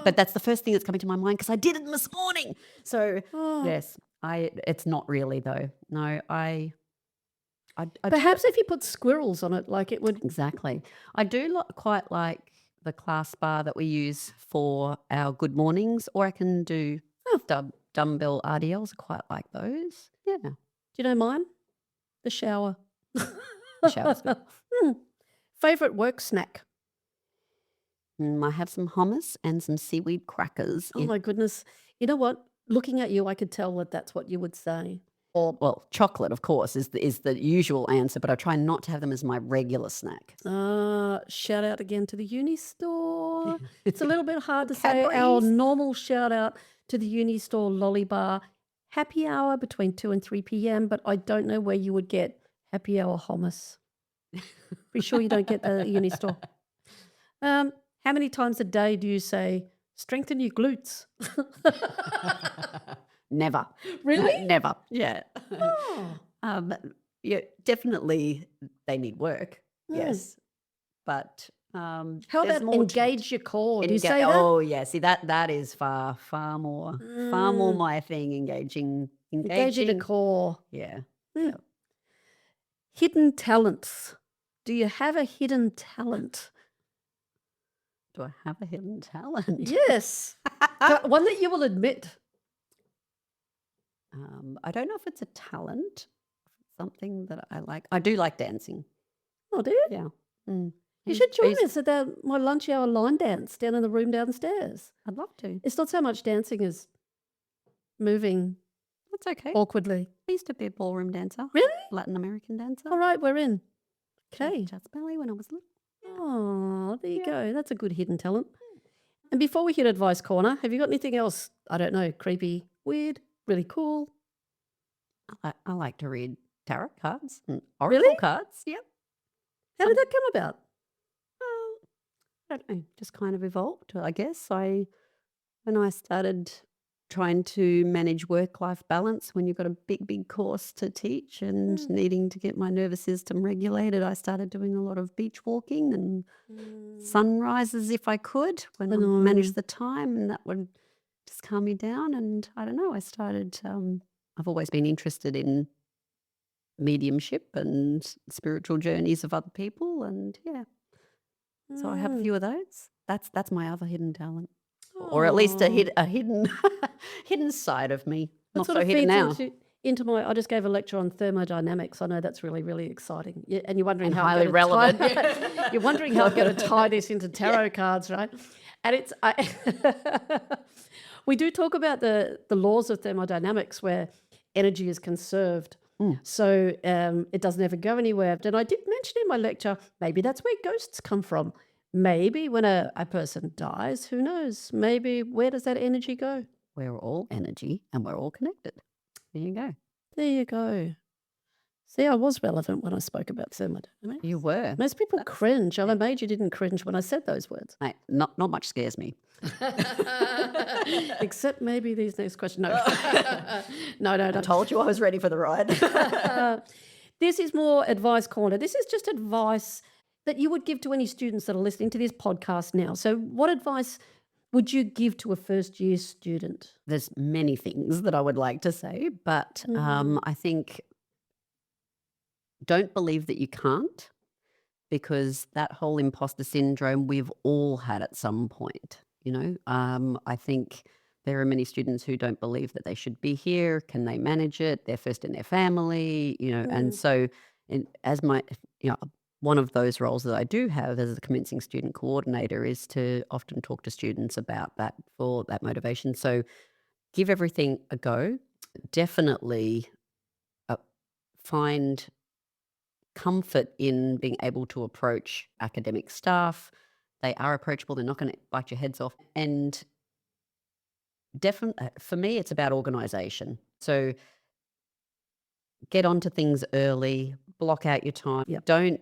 but that's the first thing that's coming to my mind because I did it this morning. So Oh. yes, it's not really though. No, I Perhaps if you put squirrels on it, like it would. exactly. I do quite like the class bar that we use for our good mornings, or I can do dumbbell RDLs. I quite like those. Yeah, Do you know mine? The shower. the shower's good. Favourite work snack? I have some hummus and some seaweed crackers. Oh my goodness. You know what? Looking at you, I could tell that that's what you would say. Well, chocolate, of course, is the usual answer, but I try not to have them as my regular snack. Shout out again to the uni store. It's a little bit hard to say our Cadbury's. normal shout out to the uni store lolly bar. Happy hour between 2 and 3 p.m, but I don't know where you would get happy hour hummus. Pretty sure you don't get that at the uni store. How many times a day do you say, strengthen your glutes? Never. Really? Never. Yeah. Oh. Yeah, definitely they need work. Yes. But How there's about more to it. engage your core? Do you say that? Oh yeah, see that is far more my thing. Engaging. Engaging the core. Yeah. Hidden talents. Do you have a hidden talent? Do I have a hidden talent? Yes. One that you will admit. I don't know if it's a talent. Something that I like. I do like dancing. Oh, do you? Yeah. You should join us at my lunch hour line dance down in the room downstairs. I'd love to. It's not so much dancing as moving That's okay. awkwardly. I used to be a ballroom dancer. Really? Latin American dancer. All right, we're in. Okay. Just ballet when I was little. Oh, there you go. That's a good hidden talent. And before we hit Advice Corner, have you got anything else, I don't know, creepy, weird, really cool? I like to read tarot cards and oracle cards. Yep. How did that come about? I don't know. Just kind of evolved, I guess. When I started trying to manage work-life balance, when you've got a big course to teach and needing to get my nervous system regulated, I started doing a lot of beach walking and sunrises if I could when I managed the time, and that would just calm me down. And I don't know, I started, I've always been interested in mediumship and spiritual journeys of other people, and so I have a few of those. That's my other hidden talent. Or at least a hidden hidden side of me. That Not sort so of hidden feeds now. into my. I just gave a lecture on thermodynamics. I know that's really, really exciting. Yeah, and you're wondering And how I'm highly gonna relevant. You're wondering how I'm going to tie this into tarot cards, right? And it's we do talk about the laws of thermodynamics where energy is conserved. So it doesn't ever go anywhere. And I did mention in my lecture, maybe that's where ghosts come from. Maybe when a person dies, who knows? Maybe where does that energy go? We're all energy and we're all connected. There you go. There you go. See, I was relevant when I spoke about thermodynamics. You were. Most people cringe. I'm amazed you didn't cringe when I said those words. Mate, not much scares me. Except maybe these next questions. No. No. I told you I was ready for the ride. This is more Advice Corner. This is just advice that you would give to any students that are listening to this podcast now. So what advice would you give to a first-year student? There's many things that I would like to say, but I think don't believe that you can't, because that whole imposter syndrome we've all had at some point. I think There are many students who don't believe that they should be here. Can they manage it? They're first in their family, and so as one of those roles that I do have as a commencing student coordinator is to often talk to students about that for that motivation. So give everything a go. Definitely uh, find comfort in being able to approach academic staff. They are approachable. They're not going to bite your heads off. And definitely, for me, it's about organization. So get onto things early, block out your time. Yep. Don't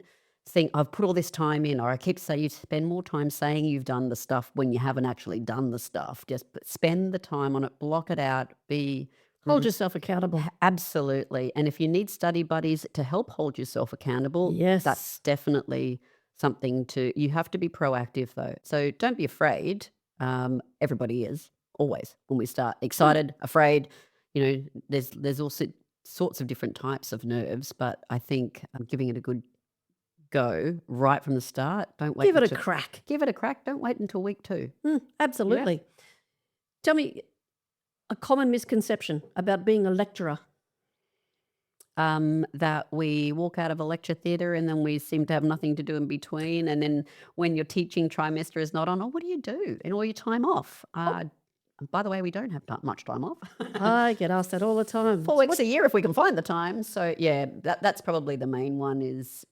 think I've put all this time in, or I keep saying you spend more time saying you've done the stuff when you haven't actually done the stuff. Just spend the time on it, block it out, be Hold yourself accountable. absolutely. And if you need study buddies to help hold yourself accountable, Yes. that's definitely something you have to be proactive though. So don't be afraid. Everybody is always when we start excited, afraid, there's also sorts of different types of nerves, but I think giving it a good go right from the start. Don't wait. Give it a crack. Give it a crack. Don't wait until week 2. Absolutely. Tell me a common misconception about being a lecturer. That we walk out of a lecture theatre and then we seem to have nothing to do in between. And then when your teaching trimester is not on, what do you do in all your time off? By the way, we don't have much time off. I get asked that all the time. 4 weeks a year if we can find the time. So yeah, that's probably the main one is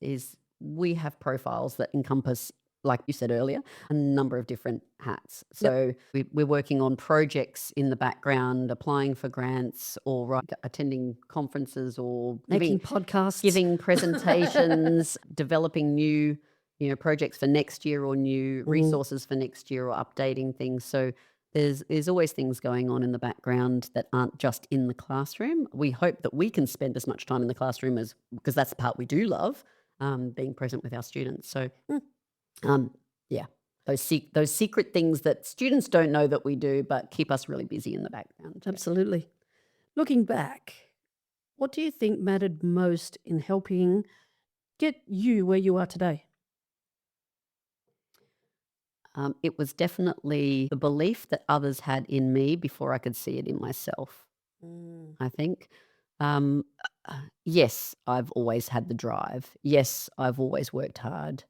we have profiles that encompass, like you said earlier, a number of different hats. So we're working on projects in the background, applying for grants or attending conferences or Making podcasts. giving presentations, developing new projects for next year or new resources for next year or updating things. So there's always things going on in the background that aren't just in the classroom. We hope that we can spend as much time in the classroom because that's the part we do love, being present with our students. So those secret things that students don't know that we do, but keep us really busy in the background. Absolutely. Looking back, what do you think mattered most in helping get you where you are today? It was definitely the belief that others had in me before I could see it in myself, I think. Um, yes, I've always had the drive. Yes, I've always worked hard.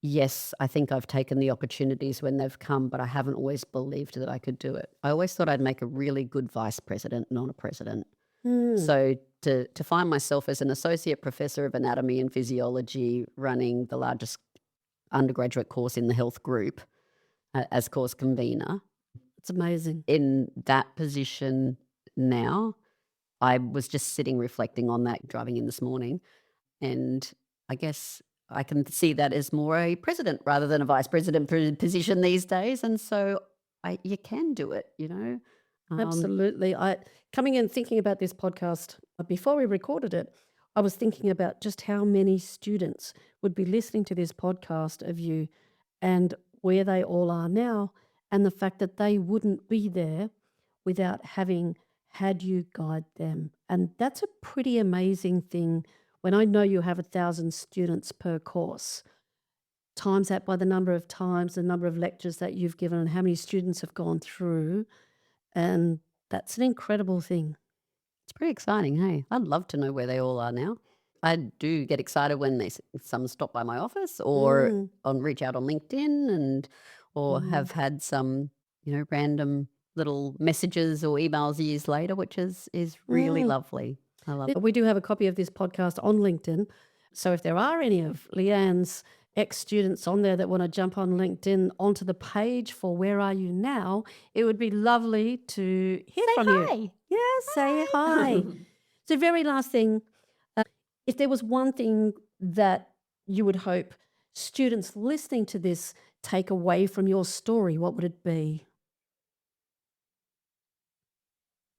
Yes, I think I've taken the opportunities when they've come, but I haven't always believed that I could do it. I always thought I'd make a really good vice president, not a president. So to find myself as an associate professor of anatomy and physiology running the largest undergraduate course in the health group as course convener, It's amazing. in that position now, I was just sitting reflecting on that driving in this morning, and I guess I can see that as more a president rather than a vice president position these days, and so you can do it, Absolutely. Coming in thinking about this podcast, before we recorded it, I was thinking about just how many students would be listening to this podcast of you and where they all are now, and the fact that they wouldn't be there without having had you guide them. And that's a pretty amazing thing when I know you have 1,000 students per course. Times that by the number of times, the number of lectures that you've given, and how many students have gone through. And that's an incredible thing. It's pretty exciting, hey? I'd love to know where they all are now. I do get excited when some stop by my office or reach out on LinkedIn or have had some, random little messages or emails years later, which is really lovely. I love it. We do have a copy of this podcast on LinkedIn. So if there are any of Leanne's ex-students on there that want to jump on LinkedIn onto the page for Where Are You Now, it would be lovely to hear from you. Hi. Yeah, say hi. So very last thing, if there was one thing that you would hope students listening to this take away from your story, what would it be?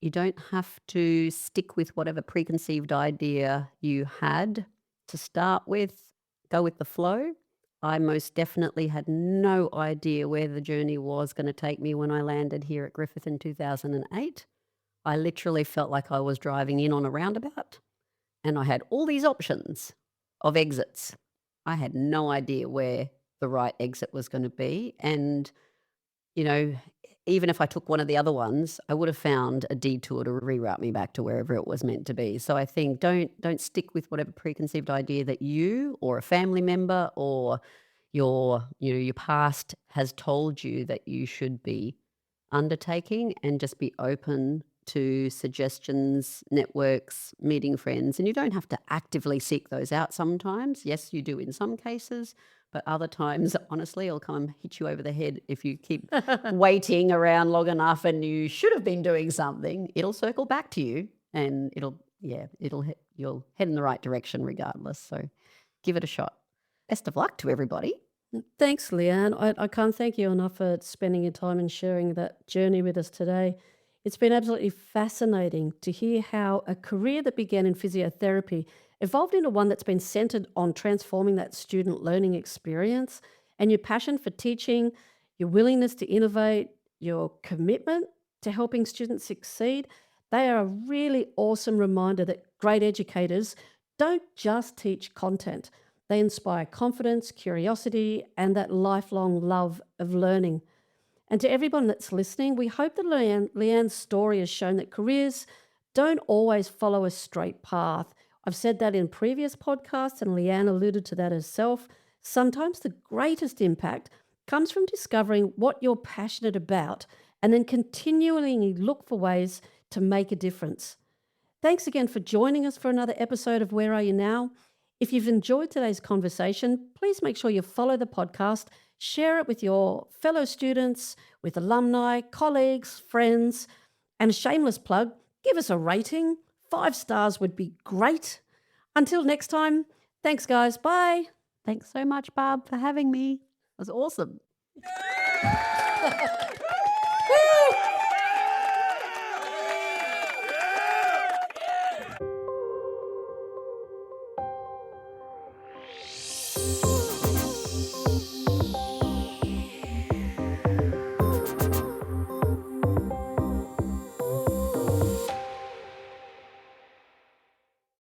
You don't have to stick with whatever preconceived idea you had to start with. Go with the flow. I most definitely had no idea where the journey was going to take me when I landed here at Griffith in 2008. I literally felt like I was driving in on a roundabout and I had all these options of exits. I had no idea where the right exit was going to be. And, even if I took one of the other ones, I would have found a detour to reroute me back to wherever it was meant to be. So I think don't stick with whatever preconceived idea that you or a family member or your past has told you that you should be undertaking, and just be open to suggestions, networks, meeting friends. And you don't have to actively seek those out sometimes. Yes, you do in some cases, but other times, honestly, it'll come and hit you over the head if you keep waiting around long enough and you should have been doing something. It'll circle back to you, and you'll head in the right direction regardless. So give it a shot. Best of luck to everybody. Thanks, Leanne. I can't thank you enough for spending your time and sharing that journey with us today. It's been absolutely fascinating to hear how a career that began in physiotherapy evolved into one that's been centered on transforming that student learning experience, and your passion for teaching, your willingness to innovate, your commitment to helping students succeed. They are a really awesome reminder that great educators don't just teach content. They inspire confidence, curiosity, and that lifelong love of learning. And to everyone that's listening, we hope that Leanne's story has shown that careers don't always follow a straight path. I've said that in previous podcasts, and Leanne alluded to that herself. Sometimes the greatest impact comes from discovering what you're passionate about and then continually look for ways to make a difference. Thanks again for joining us for another episode of Where Are You Now? If you've enjoyed today's conversation, please make sure you follow the podcast, share it with your fellow students, with alumni, colleagues, friends, and a shameless plug, give us a rating. 5 stars would be great. Until next time, thanks guys, bye. Thanks so much, Barb, for having me. It was awesome.